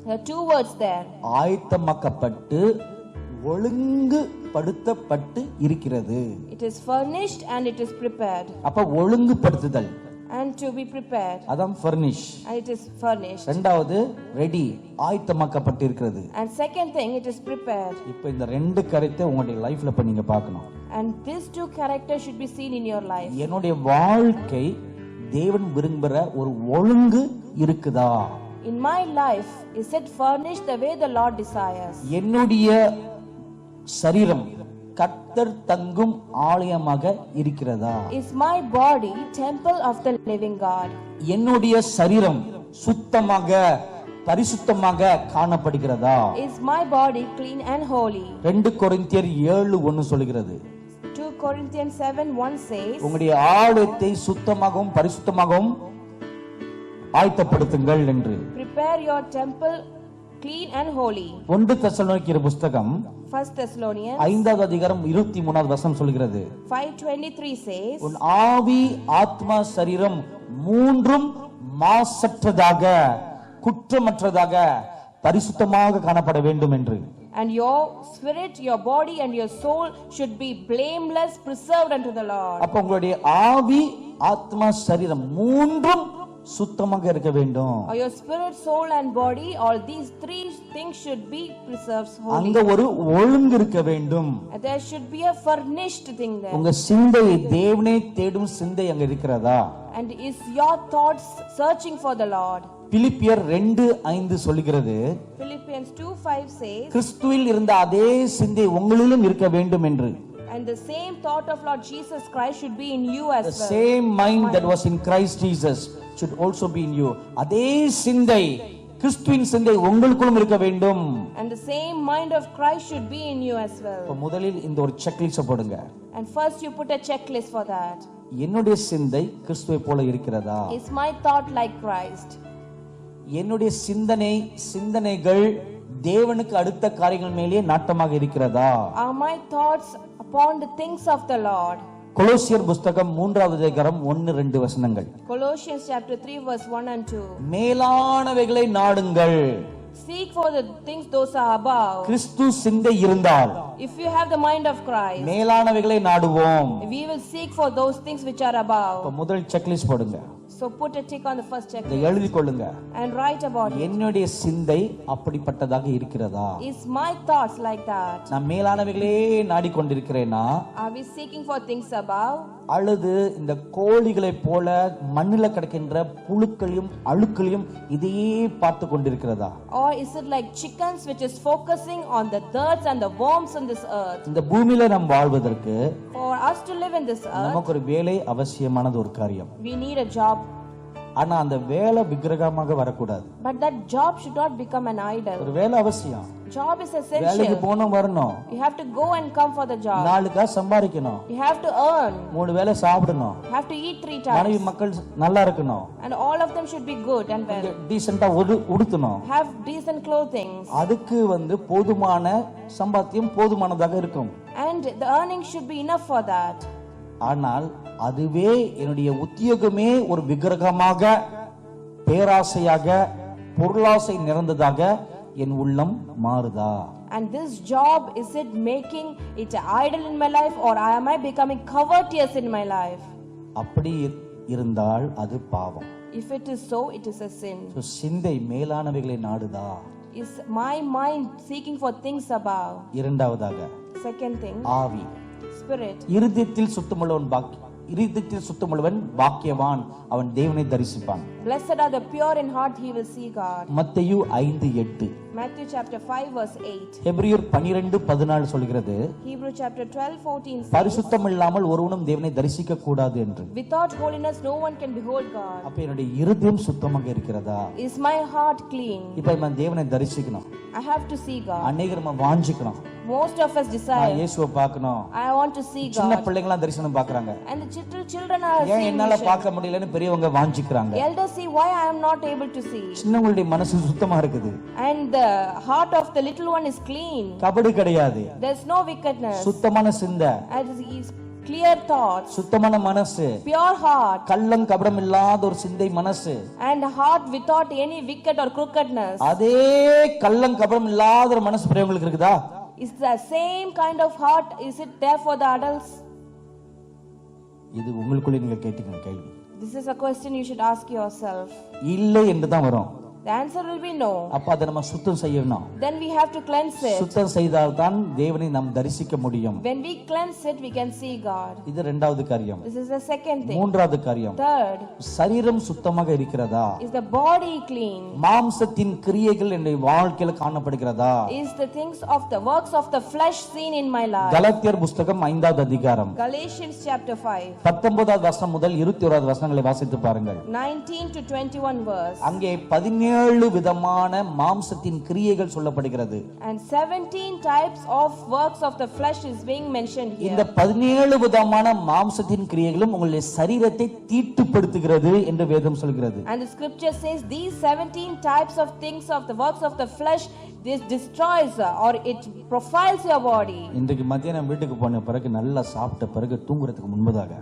[SPEAKER 1] There are two words there.
[SPEAKER 2] ஆயத்தமாக்கப்பட்டு ஒழுங்குபடுத்தப்பட்டு இருக்கிறது.
[SPEAKER 1] It is furnished and it is prepared.
[SPEAKER 2] அப்ப ஒழுங்குபடுத்துதல்
[SPEAKER 1] And to be prepared.
[SPEAKER 2] அதான் furnish.
[SPEAKER 1] And it is furnished.
[SPEAKER 2] இரண்டாவது ready ஆயத்தமாக்கப்பட்டு இருக்கிறது.
[SPEAKER 1] And second thing, it is prepared.
[SPEAKER 2] இப்போ இந்த ரெண்டு காரியத்தை உங்களுடைய லைஃப்ல இப்ப நீங்க பார்க்கணும்.
[SPEAKER 1] And these two characters should be seen in your life.
[SPEAKER 2] என்னுடைய வாழ்க்கை தேவன் விரும்புகிற ஒரு ஒழுங்கு இருக்குதா?
[SPEAKER 1] In my life, is it furnished the way the Lord desires?
[SPEAKER 2] என்னுடைய சரீரம் கர்த்தர் தங்கும் ஆலயமாக இருக்கிறதா?
[SPEAKER 1] Is my body temple of the living God?
[SPEAKER 2] என்னுடைய சரீரம் சுத்தமாக பரிசுத்தமாக காணப்படுகிறதா?
[SPEAKER 1] Is my body clean and holy?
[SPEAKER 2] 2 கொரிந்தியர் 7:1 சொல்கிறது.
[SPEAKER 1] 2 Corinthians 7:1 says,
[SPEAKER 2] உங்களுடைய ஆலயத்தை சுத்தமாகவும் பரிசுத்தமாகவும் ஆயத்தப்படுத்துங்கள் என்று.
[SPEAKER 1] prepare your temple clean and holy.
[SPEAKER 2] 1 தெசலோனிக்கேயர் புஸ்தகம்
[SPEAKER 1] 1 Thessalonians
[SPEAKER 2] 5வது அதிகாரம் 23வது வசனம் சொல்கிறது,
[SPEAKER 1] 5:23 says,
[SPEAKER 2] உன் ஆவி ஆத்மா சரீரம் மூன்றும் மாசற்றதாக குற்றமற்றதாக பரிசுத்தமாக காணப்பட வேண்டும் என்று.
[SPEAKER 1] and your spirit, your body and your soul should be blameless, preserved unto the Lord.
[SPEAKER 2] அப்ப உங்களுடைய ஆவி ஆத்மா சரீரம் மூன்றும் சுத்தமாக இருக்க வேண்டும்.
[SPEAKER 1] Or your spirit, soul and body, all these three things should be preserved holy.
[SPEAKER 2] அங்க ஒரு ஒழுங்கு இருக்க வேண்டும்.
[SPEAKER 1] There should be a furnished thing there.
[SPEAKER 2] உங்க சிந்தை தேவனை தேடும் சிந்தை அங்க இருக்கிறதா?
[SPEAKER 1] And is your thoughts searching for the Lord?
[SPEAKER 2] பிலிப்பியர் 2:5 சொல்கிறது,
[SPEAKER 1] Philippians 2:5 says,
[SPEAKER 2] கிறிஸ்துவில் இருந்த அதே சிந்தை உங்களிலும் இருக்க வேண்டும் என்று.
[SPEAKER 1] and the same thought of Lord Jesus Christ should be in you as
[SPEAKER 2] The
[SPEAKER 1] well.
[SPEAKER 2] same mind that was in Christ Jesus should also be in you. அதே சிந்தை கிறிஸ்துவின் சிந்தை உங்களுக்குள்ளும் இருக்க வேண்டும்.
[SPEAKER 1] And the same mind of Christ should be in you as well.
[SPEAKER 2] இப்ப முதலில் இந்த ஒரு செக்லிஸ்ட் போடுங்க.
[SPEAKER 1] And first you put a checklist for that.
[SPEAKER 2] என்னுடைய சிந்தை கிறிஸ்துவை போல இருக்கிறதா?
[SPEAKER 1] Is my thought like Christ?
[SPEAKER 2] என்னுடைய சிந்தனைகள் தேவனுக்கு அடுத்த காரியங்கள் மேலே நாட்டமாக இருக்கிறதா?
[SPEAKER 1] Are my thoughts upon the things of the Lord?
[SPEAKER 2] கொலோசியர் புஸ்தகம் 3வது அதிகாரம் 1-2 வசனங்கள்.
[SPEAKER 1] Colossians chapter 3 verse 1 and 2.
[SPEAKER 2] மேலானவைகளை நாடுங்கள்.
[SPEAKER 1] Seek for the things those are above.
[SPEAKER 2] கிறிஸ்து சிந்தை இருந்தால்
[SPEAKER 1] If you have the mind of Christ,
[SPEAKER 2] மேலானவைகளை நாடுவோம்.
[SPEAKER 1] we will seek for those things which are above.
[SPEAKER 2] இப்ப முதல் செக்லிஸ்ட் போடுங்க.
[SPEAKER 1] So put a tick on the first
[SPEAKER 2] இதை
[SPEAKER 1] checklist
[SPEAKER 2] எழுதி கொள்ளுங்க.
[SPEAKER 1] and write about it.
[SPEAKER 2] என்னுடைய சிந்தை அப்படிப்பட்டதாக இருக்கிறதா?
[SPEAKER 1] Is my thoughts like that?
[SPEAKER 2] நான் மேலானவைகளே நாடிக்கொண்டிருக்கிறேனா?
[SPEAKER 1] Are we seeking for things above?
[SPEAKER 2] அல்லது இந்த கோழிகளைப் போல மண்ணில கிடக்கின்ற புழுக்களையும் அழுக்களையும் இதையே பார்த்து கொண்டிருக்கிறதா?
[SPEAKER 1] Or is it like chickens which is focusing on the dirt and the worms on this earth?
[SPEAKER 2] இந்த பூமியில நாம் வாழ்வதற்கு
[SPEAKER 1] For us to live in this earth,
[SPEAKER 2] நமக்கு ஒரு வேலை அவசியமானது ஒரு காரியம்.
[SPEAKER 1] we need a job.
[SPEAKER 2] ஆனா அந்த வேலை விக்கிரகமாக வரக்கூடாது.
[SPEAKER 1] But that job should not become an idol.
[SPEAKER 2] ஒரு வேலை அவசியம்.
[SPEAKER 1] Job is
[SPEAKER 2] வேலைக்கு
[SPEAKER 1] essential.
[SPEAKER 2] போகணும் வரணும்.
[SPEAKER 1] You have to go and come for the job.
[SPEAKER 2] 4 காசு சம்பாதிக்கணும்.
[SPEAKER 1] You have to earn.
[SPEAKER 2] 3 வேளை சாப்பிடணும்.
[SPEAKER 1] You have to eat 3
[SPEAKER 2] மனைவி
[SPEAKER 1] times.
[SPEAKER 2] மக்கள் நல்லா இருக்கணும்.
[SPEAKER 1] And all of them should be good and well.
[SPEAKER 2] டீசெண்டா உடுத்தணும்.
[SPEAKER 1] Have decent clothing.
[SPEAKER 2] அதுக்கு போதுமான சம்பாத்தியம் போதுமானதாக இருக்கும்.
[SPEAKER 1] And the earnings should be enough for that.
[SPEAKER 2] ஆனால் அதுவே என்னுடைய உத்தியோகமே ஒரு விக்கிரகமாக பேராசையாக பொருளாசை நிறைந்ததாக என் உள்ளம் மாறுதா?
[SPEAKER 1] And this job, is it making it an idol in my life, or am I becoming covetous in my life?
[SPEAKER 2] அப்படி இருந்தால் அது பாவம்.
[SPEAKER 1] If it is so, it is a sin.
[SPEAKER 2] So, சிந்தை மேலானவைகளை நாடுதா?
[SPEAKER 1] Is my mind seeking for things above?
[SPEAKER 2] இரண்டாவதாக
[SPEAKER 1] Second thing,
[SPEAKER 2] ஆவி.
[SPEAKER 1] spirit.
[SPEAKER 2] இருதயத்தில் சுத்தமுள்ளவன் பாக்கியவான், அவன் தேவனை தரிசிப்பான்.
[SPEAKER 1] Blessed are the pure in heart, he will see God.
[SPEAKER 2] மத்தேயு 5:8.
[SPEAKER 1] Matthew chapter 5 verse 8.
[SPEAKER 2] எபிரேயர் 12:14 சொல்கிறது,
[SPEAKER 1] Hebrew chapter 12:14 says,
[SPEAKER 2] பரிசுத்தம் இல்லாமல் ஒருவனும் தேவனை தரிசிக்க கூடாது என்று.
[SPEAKER 1] without holiness no one can behold God.
[SPEAKER 2] அப்ப என்னுடைய இருதயம் சுத்தமாக இருக்கிறதா?
[SPEAKER 1] Is my heart clean?
[SPEAKER 2] இப்ப நான் தேவனை தரிசிக்கணும்.
[SPEAKER 1] I have to see God.
[SPEAKER 2] அநேகர் நம்ம வாஞ்சிக்கணும்.
[SPEAKER 1] Most of us
[SPEAKER 2] நான்
[SPEAKER 1] desire,
[SPEAKER 2] இயேசுவை பார்க்கணும்.
[SPEAKER 1] I want to see
[SPEAKER 2] சின்ன
[SPEAKER 1] God.
[SPEAKER 2] பிள்ளைங்களாம் தரிசனம் பார்க்கறாங்க.
[SPEAKER 1] And the children are
[SPEAKER 2] ஏன்
[SPEAKER 1] seeing
[SPEAKER 2] என்னால
[SPEAKER 1] vision.
[SPEAKER 2] பார்க்க முடியலன்னு பெரியவங்க வாஞ்சிக்கிறாங்க.
[SPEAKER 1] Elders see why I am not able to see.
[SPEAKER 2] சின்னவங்களுடைய மனசு சுத்தமா இருக்குது.
[SPEAKER 1] And the heart of the little one is clean.
[SPEAKER 2] கபடு கிடையாது.
[SPEAKER 1] There's no wickedness.
[SPEAKER 2] சுத்தமான சிந்தை,
[SPEAKER 1] And is clear thoughts,
[SPEAKER 2] சுத்தமான மனசு,
[SPEAKER 1] pure heart,
[SPEAKER 2] கள்ளம் கபடம் இல்லாத ஒரு சிந்தை மனசு.
[SPEAKER 1] and heart without any wicked or crookedness.
[SPEAKER 2] அதே கள்ளம் கபடம் இல்லாத ஒரு மனசு பெரியவங்களுக்கு இருக்குதா?
[SPEAKER 1] Is the same kind of heart, is it there for the adults?
[SPEAKER 2] இது உங்களுக்குள்ளே நீங்க கேட்டீங்க கேள்வி.
[SPEAKER 1] This is a question you should ask yourself.
[SPEAKER 2] இல்லை என்று தான் வரும்.
[SPEAKER 1] The answer will be no.
[SPEAKER 2] அப்ப அதை நம்ம சுத்தம் செய்யணும்.
[SPEAKER 1] Then we have to cleanse it.
[SPEAKER 2] சுத்தம் செய்தால் தான் தேவனை நாம் தரிசிக்க முடியும்.
[SPEAKER 1] When we cleanse it, we can see God.
[SPEAKER 2] இது இரண்டாவது காரியம்.
[SPEAKER 1] This is the second thing.
[SPEAKER 2] மூன்றாவது காரியம்,
[SPEAKER 1] Third,
[SPEAKER 2] சரீரம் சுத்தமாக இருக்கிறதா?
[SPEAKER 1] is the body clean?
[SPEAKER 2] மாம்சத்தின் கிரியைகள் என்னுடைய வாழ்க்கையில காணப்படுகிறதா?
[SPEAKER 1] Is the things of the works of the flesh seen in my life?
[SPEAKER 2] கலாத்தியர் புஸ்தகம் 5வது அதிகாரம்
[SPEAKER 1] Galatians chapter 5,
[SPEAKER 2] 19வது வசனம் முதல் 21வது வசனங்களை வாசித்து பாருங்கள்.
[SPEAKER 1] 19 to 21 verse.
[SPEAKER 2] அங்கே 17 17 விதமான மாம்சத்தின் கிரியைகள் சொல்லப்படுகிறது.
[SPEAKER 1] And 17 types of works of the flesh is being mentioned here.
[SPEAKER 2] இந்த 17 விதமான மாம்சத்தின் கிரியைகளும் உங்களுடைய சரீரத்தை தீட்டுப்படுத்துகிறது என்று வேதம் சொல்கிறது.
[SPEAKER 1] And the scripture says these 17 types of things of the works of the flesh, this destroys or it profiles your body.
[SPEAKER 2] இன்றைக்கு மத்தியானம் வீட்டுக்கு போன பிறகு நல்லா சாப்பிட்ட பிறகு தூங்குறதுக்கு முன்பதாக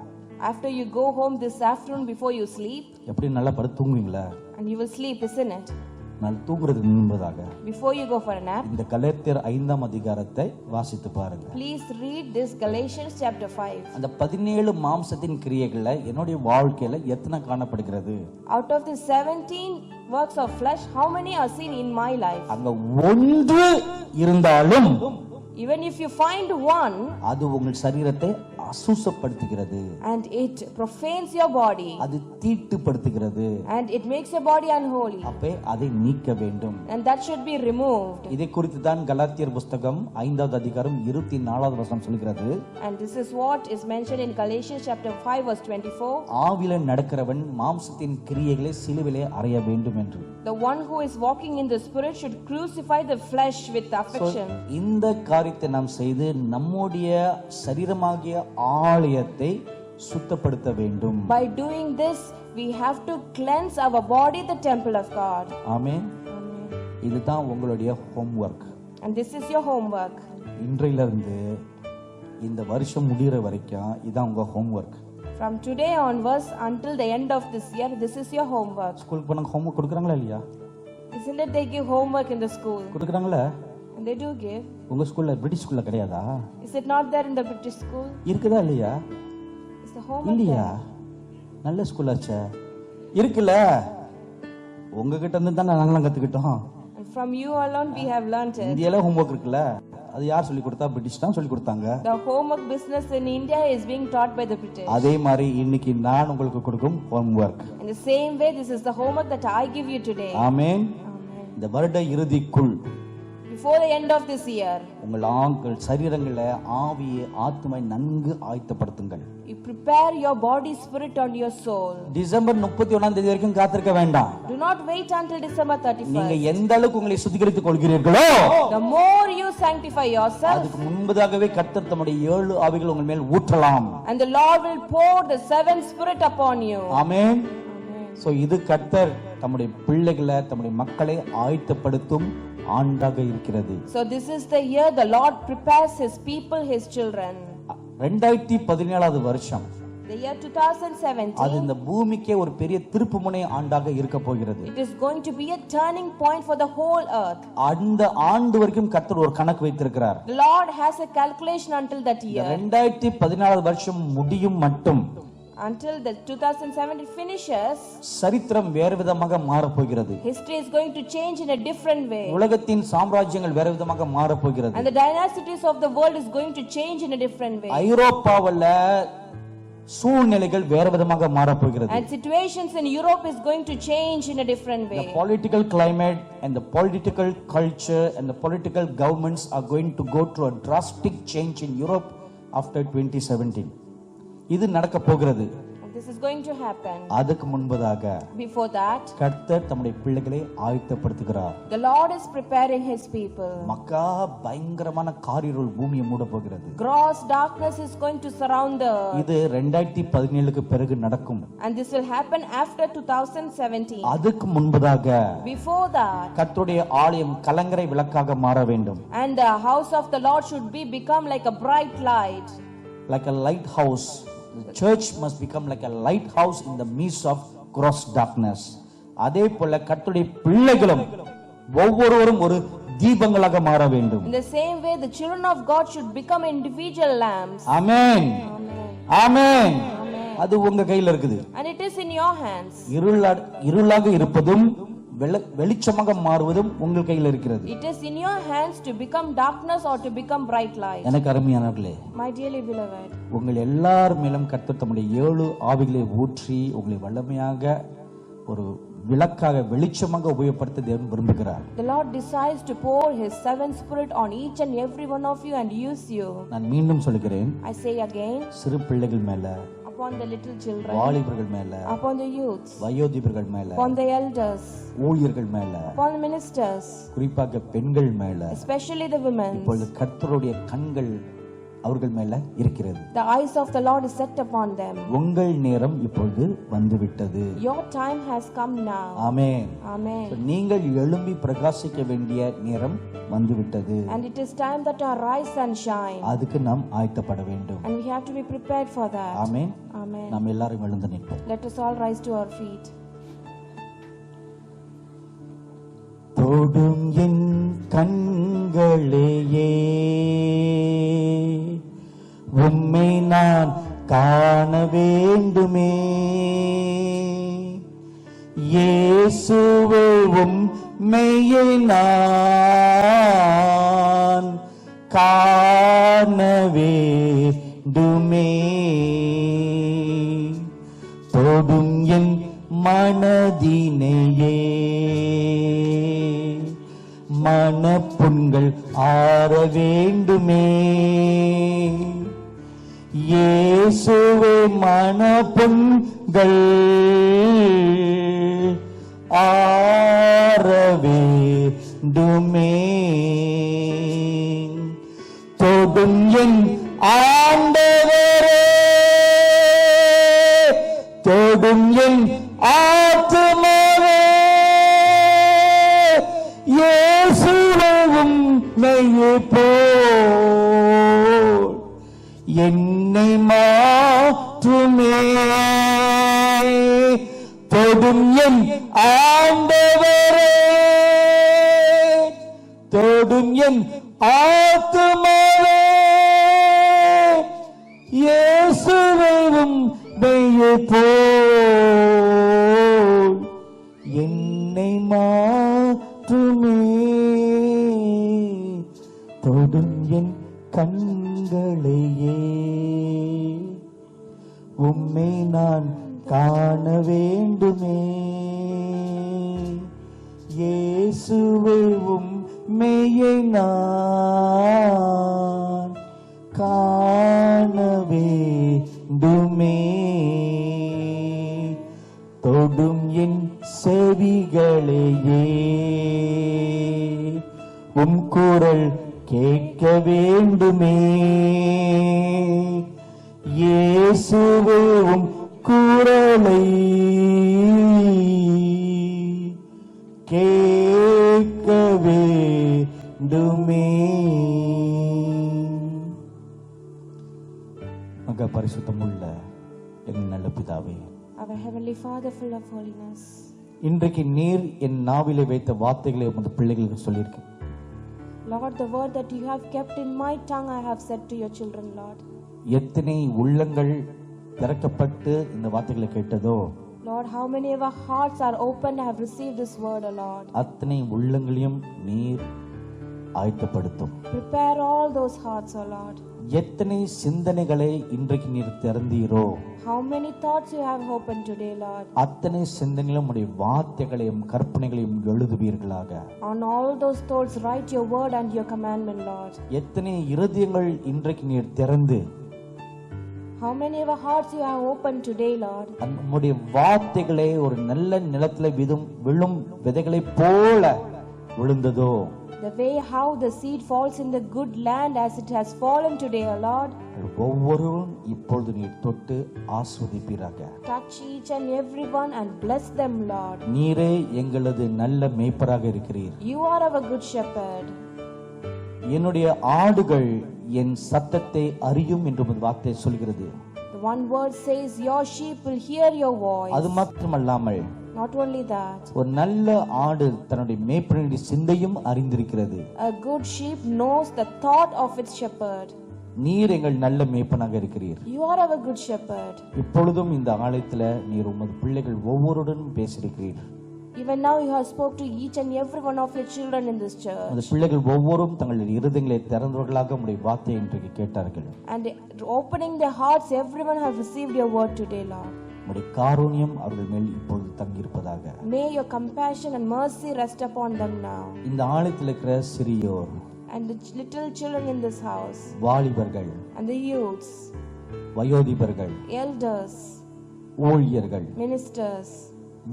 [SPEAKER 1] After you go home this afternoon before you sleep,
[SPEAKER 2] எப்படி நல்லா படுத்து தூங்குவீங்களா?
[SPEAKER 1] and you will sleep, isn't it?
[SPEAKER 2] நான் தூங்குறதுக்கு முன்பதாக
[SPEAKER 1] Before you go for a nap,
[SPEAKER 2] இந்த கலேத்தியர் 5ஆம் அதிகாரத்தை வாசித்து பாருங்க.
[SPEAKER 1] please read this Galatians chapter 5.
[SPEAKER 2] அந்த 17 மாம்சத்தின் கிரியைகள்ல என்னுடைய வாழ்க்கையில எத்தனை காணப்படுகிறது?
[SPEAKER 1] Out of the 17 works of flesh, how many are seen in my life?
[SPEAKER 2] அங்க ஒன்று இருந்தாலும்
[SPEAKER 1] Even if you find one,
[SPEAKER 2] அது உங்கள் சரீரத்தை அசுத்தப்படுத்துகிறது,
[SPEAKER 1] and it profanes your body,
[SPEAKER 2] அது தீட்டுப்படுத்துகிறது,
[SPEAKER 1] and it makes your body unholy,
[SPEAKER 2] அப்பே அதை நீக்க வேண்டும்.
[SPEAKER 1] and that should be removed.
[SPEAKER 2] இதை குறித்து தான் கலாத்தியர் புத்தகம் 5வது அதிகாரம் 24வது வசனம் சொல்கிறது.
[SPEAKER 1] And this is what is mentioned in Galatians chapter 5 verse 24.
[SPEAKER 2] ஆவில நடக்கிறவன் மாம்சத்தின் கிரியைகளை சிலுவிலே அறைய வேண்டும் என்று.
[SPEAKER 1] The one who is walking in the spirit should crucify the flesh with affection.
[SPEAKER 2] இந்த காரியத்தை நாம் செய்து நம்முடைய சரீரமாகிய ஆலயத்தை சுத்தப்படுத்த வேண்டும்.
[SPEAKER 1] By doing this, we have to cleanse our body, the temple of God.
[SPEAKER 2] ஆமென். இதுதான் உங்களுடைய homework.
[SPEAKER 1] And this is your homework.
[SPEAKER 2] இன்றையில இருந்து இந்த வருஷம் முடிகிற வரைக்கும் இதான் உங்க homework.
[SPEAKER 1] From today onwards until the end of this year, this is your homework.
[SPEAKER 2] ஸ்கூலுக்கு போனா ஹோம்வொர்க் கொடுக்குறாங்களா இல்லையா?
[SPEAKER 1] Isn't it they give homework in the school?
[SPEAKER 2] கொடுக்குறாங்களா?
[SPEAKER 1] And they do give.
[SPEAKER 2] உங்க ஸ்கூல்ல பிரிட்டிஷ் ஸ்கூல்ல கிடையாதா?
[SPEAKER 1] Is it not there in the British school?
[SPEAKER 2] இருக்குதா இல்லையா?
[SPEAKER 1] Is the homework
[SPEAKER 2] இல்லையா?
[SPEAKER 1] there?
[SPEAKER 2] நல்ல ஸ்கூலாச்சே. இருக்குல்ல? உங்ககிட்ட இருந்து தான் நாங்களாம் கத்துக்கிட்டோம்.
[SPEAKER 1] And from you alone we have learnt it.
[SPEAKER 2] இந்தியால ஹோம்வொர்க் இருக்குல்ல? அது யார் சொல்லி கொடுத்தா? பிரிட்டிஷ் தான் சொல்லி கொடுத்தாங்க.
[SPEAKER 1] The homework business in India is being taught by the British.
[SPEAKER 2] அதே மாதிரி இன்னைக்கு நான் உங்களுக்கு கொடுக்கும் homework.
[SPEAKER 1] In the same way, this is the homework that I give you today.
[SPEAKER 2] Amen.
[SPEAKER 1] Amen.
[SPEAKER 2] இந்த வருட இறுதிக்குள்
[SPEAKER 1] Before the end of this year,
[SPEAKER 2] உங்கள் சரீரங்களை ஆவியை ஆத்மை நன்கு ஆயத்தப்படுத்துங்கள்.
[SPEAKER 1] you prepare your body, spirit and your soul.
[SPEAKER 2] December 31ஆம் தேதி வரைக்கும் காத்திருக்க வேண்டாம்.
[SPEAKER 1] Do not wait until December 31st.
[SPEAKER 2] நீங்க எந்த அளவுக்கு உங்களை சுத்திகரித்துக் கொள்கிறீர்களோ,
[SPEAKER 1] The more you sanctify yourself,
[SPEAKER 2] அதுக்கு முன்பதாகவே கர்த்தர் தம்முடைய 7 ஆவிகள் உங்கள் மேல் ஊற்றலாம்.
[SPEAKER 1] and the Lord will pour the 7th spirit upon you.
[SPEAKER 2] Amen. So இது கர்த்தர் தம்முடைய பிள்ளைகளை தம்முடைய மக்களை ஆயத்தப்படுத்தும் ஆண்டாக இருக்கிறது.
[SPEAKER 1] So this is the year the Lord prepares his people, his children.
[SPEAKER 2] 2017வது வருஷம்,
[SPEAKER 1] The year 2017,
[SPEAKER 2] அது இந்த பூமிக்கே ஒரு பெரிய திருப்புமுனை ஆண்டாக இருக்க போகிறது.
[SPEAKER 1] it is going to be a turning point for the whole earth.
[SPEAKER 2] அந்த ஆண்டு வரைக்கும் கர்த்தர் ஒரு கணக்கு வைத்திருக்கிறார்.
[SPEAKER 1] The Lord has a calculation until that year.
[SPEAKER 2] 2014வது வருஷம் முடியும் மட்டும்
[SPEAKER 1] Until the 2017 finishes,
[SPEAKER 2] சரித்திரம் வேறு விதமாக மாறப் போகிறது.
[SPEAKER 1] history is going to change in a different way.
[SPEAKER 2] உலகத்தின் சாம்ராஜ்யங்கள் வேறு விதமாக மாறப் போகிறது.
[SPEAKER 1] And the dynasties of the world is going to change in a different way.
[SPEAKER 2] ஐரோப்பாவுல சூழ்நிலைகள் வேறு விதமாக மாறப் போகிறது.
[SPEAKER 1] And situations in Europe is going to change in a different way.
[SPEAKER 2] The political climate and the political culture and the political governments are going to go through a drastic change in Europe after 2017. இது நடக்க போகிறது.
[SPEAKER 1] This is going to happen.
[SPEAKER 2] அதுக்கு முன்பதாக
[SPEAKER 1] Before that,
[SPEAKER 2] கர்த்தர் தம்முடைய பிள்ளைகளை ஆயத்தப்படுத்துகிறார்.
[SPEAKER 1] the Lord is preparing his people.
[SPEAKER 2] மக்கா பயங்கரமான காரிருள் பூமியை மூட போகிறது.
[SPEAKER 1] Gross darkness is going to surround the earth.
[SPEAKER 2] இது 2017க்கு பிறகு நடக்கும்.
[SPEAKER 1] And this will happen after 2017.
[SPEAKER 2] அதுக்கு முன்பதாக
[SPEAKER 1] Before that,
[SPEAKER 2] கர்த்தருடைய ஆலயம் கலங்கரை விளக்காக மாற வேண்டும்.
[SPEAKER 1] and the house of the Lord should become like a bright light.
[SPEAKER 2] Like a lighthouse, the church must become like a lighthouse in the midst of gross darkness. அதே போல கர்த்தருடைய பிள்ளைகளும் ஒவ்வொருவரும் ஒரு தீபங்களாக மாற வேண்டும்.
[SPEAKER 1] In the same way, the children of God should become individual lamps.
[SPEAKER 2] Amen.
[SPEAKER 1] Amen.
[SPEAKER 2] Amen.
[SPEAKER 1] Amen.
[SPEAKER 2] அது உங்க கையில இருக்குது.
[SPEAKER 1] And it is in your hands.
[SPEAKER 2] இருளாக இருப்பதும் வெளிச்சமாக மாறுவதும் உங்கள் கையில் இருக்கிறது.
[SPEAKER 1] It is in your hands to become darkness or to become bright light.
[SPEAKER 2] எனக்கு அருமையானவர்களே,
[SPEAKER 1] My dearly beloved,
[SPEAKER 2] உங்கள் எல்லார் மேலும் கர்த்தர் தம்முடைய 7 ஆவிகளை ஊற்றி உங்களை வல்லமையாக ஒரு விளக்காக வெளிச்சமாக உபயோகப்படுத்த தேவன் விரும்புகிறார்.
[SPEAKER 1] the Lord desires to pour his 7th spirit on each and every one of you and use you.
[SPEAKER 2] நான் மீண்டும் சொல்கிறேன்,
[SPEAKER 1] I say again,
[SPEAKER 2] சிறு பிள்ளைகள் மேல,
[SPEAKER 1] upon the little children,
[SPEAKER 2] வாலிபர்கள் மேல,
[SPEAKER 1] upon the youths,
[SPEAKER 2] வயோதிபர்கள் மேல,
[SPEAKER 1] upon the elders,
[SPEAKER 2] ஊழியர்கள் மேல,
[SPEAKER 1] upon the ministers,
[SPEAKER 2] குறிப்பாக பெண்கள் மேல,
[SPEAKER 1] especially the women.
[SPEAKER 2] இப்பொழுது கர்த்தருடைய கண்கள் அவர்கள் மேல இருக்கிறது.
[SPEAKER 1] The eyes of the Lord is set upon them.
[SPEAKER 2] உங்கள் நேரம் இப்பொழுது வந்துவிட்டது.
[SPEAKER 1] Your time has come now.
[SPEAKER 2] Amen.
[SPEAKER 1] Amen.
[SPEAKER 2] நீங்கள் எழும்பி பிரகாசிக்க வேண்டிய நேரம் வந்துவிட்டது.
[SPEAKER 1] And it is time that you rise and shine.
[SPEAKER 2] அதுக்கு நாம் ஆயத்தப்பட வேண்டும்.
[SPEAKER 1] And we have to be prepared for that.
[SPEAKER 2] Amen.
[SPEAKER 1] Amen.
[SPEAKER 2] நாம் எல்லாரும் எழுந்து நிற்போம்.
[SPEAKER 1] Let us all rise to our feet.
[SPEAKER 2] தொடும் என் கண்களையே உம்மை நான் காண வேண்டுமே, இயேசுவே உம்மையை நான் காண வேண்டுமே. தொடும் என் மனதினையே மனப்புண்கள் ஆற வேண்டுமே, இயேசுவே மனப்புண்கள் ஆற வேண்டுமே. தொடும் என் ஆண்டவரே, தொடும் என் ஆத்துமாவே, இயேசுவும் மெய்யே போல் என்னை மாற்றுமே. தொடும் என் ஆண்டவரே, தொடும் என் ஆத்துமாவே, இயேசுவும் மெய்யே போல் என்னை மாற்றுமே. தொடும் என் கண்களையே உம்மை நான் காண வேண்டுமே, இயேசுவே உம்மையை நான் காண வேண்டுமே. தொடும் என் செவிகளையே உம் குரல் கேட்க வேண்டுமே, இயேசுவே உம் குரலை கேட்க வேண்டுமே. மகா பரிசுத்தமுள்ள எங்கள் நல்ல பிதாவே,
[SPEAKER 1] Our Heavenly Father, full of holiness,
[SPEAKER 2] இன்றைக்கு நீர் என் நாவிலே வைத்த வார்த்தைகளை உமது பிள்ளைகளுக்கு சொல்லியிருக்கேன்.
[SPEAKER 1] Lord, the word that you have kept in my tongue I have said to your children, Lord.
[SPEAKER 2] எத்தனை உள்ளங்கள் திறக்கப்பட்டு இந்த வார்த்தைகளை கேட்டதோ,
[SPEAKER 1] Lord, how many of our hearts are open and have received this word, O Lord.
[SPEAKER 2] அத்தனை உள்ளங்களையும் நீர் ஆயத்தப்படுத்தும்.
[SPEAKER 1] Prepare all those hearts, O Lord.
[SPEAKER 2] எத்தனை சிந்தனைகளை இன்றைக்கு நீர் திறந்தீரோ,
[SPEAKER 1] How many thoughts you have opened today, Lord.
[SPEAKER 2] அத்தனை சிந்தனைகளும் உடைய வார்த்தைகளையும் கற்பனைகளையும் எழுதுவீர்களாக.
[SPEAKER 1] On all those thoughts write your word and your commandment, Lord.
[SPEAKER 2] எத்தனை இருதயங்கள் இன்றைக்கு நீர் திறந்து
[SPEAKER 1] How many of our hearts you have opened today, Lord.
[SPEAKER 2] நம்முடைய வார்த்தைகளை ஒரு நல்ல நிலத்துல விழும் விதைகளை போல விழுந்ததோ,
[SPEAKER 1] The way how the seed falls in the good land as it has fallen today, O Lord.
[SPEAKER 2] ஒவ்வொருவரும் இப்பொழுது நீர் தொட்டு ஆஸ்வதிப்பீராக.
[SPEAKER 1] Touch each and every one and bless them, Lord.
[SPEAKER 2] நீரே எங்களது நல்ல மேய்ப்பராக இருக்கிறீர்.
[SPEAKER 1] You are our good shepherd.
[SPEAKER 2] என்னுடைய ஆடுகள் என் சத்தத்தை அறியும் என்று உமது வார்த்தை சொல்கிறது.
[SPEAKER 1] The one word says your sheep will hear your voice.
[SPEAKER 2] அது மட்டுமல்லாமல்
[SPEAKER 1] Not only that,
[SPEAKER 2] ஒரு நல்ல ஆடு தன்னுடைய மேய்ப்பனுடைய சிந்தையும் அறிந்திருக்கிறது.
[SPEAKER 1] a good sheep knows the thought of its shepherd.
[SPEAKER 2] நீர் எங்கள் நல்ல மேய்ப்பனாக இருக்கிறீர்.
[SPEAKER 1] You are our good shepherd.
[SPEAKER 2] இப்பொழுதும் இந்த ஆலயத்துல நீர் உமது பிள்ளைகள் ஒவ்வொருடனும் பேசியிருக்கிறீர்.
[SPEAKER 1] Even now you have spoke to each and every one of your children in this church.
[SPEAKER 2] அந்த பிள்ளைகள் ஒவ்வொருவரும் தங்கள் இருதயங்களை திறந்தவர்களாக உம்முடைய வார்த்தையை இன்றைக்கு கேட்டார்கள்.
[SPEAKER 1] And opening their hearts, everyone have received your word today, Lord.
[SPEAKER 2] உம்முடைய காருண்யம் அவர்கள் மேல் இப்பொழுது தங்கியிருப்பதாக.
[SPEAKER 1] May your compassion and mercy rest upon them now.
[SPEAKER 2] இந்த ஆலயத்தில் இருக்கிற சிறியோர்
[SPEAKER 1] And the little children in this house,
[SPEAKER 2] வாலிபர்கள்
[SPEAKER 1] and the youths,
[SPEAKER 2] வயோதிபர்கள்,
[SPEAKER 1] elders,
[SPEAKER 2] ஊழியர்கள்,
[SPEAKER 1] ministers,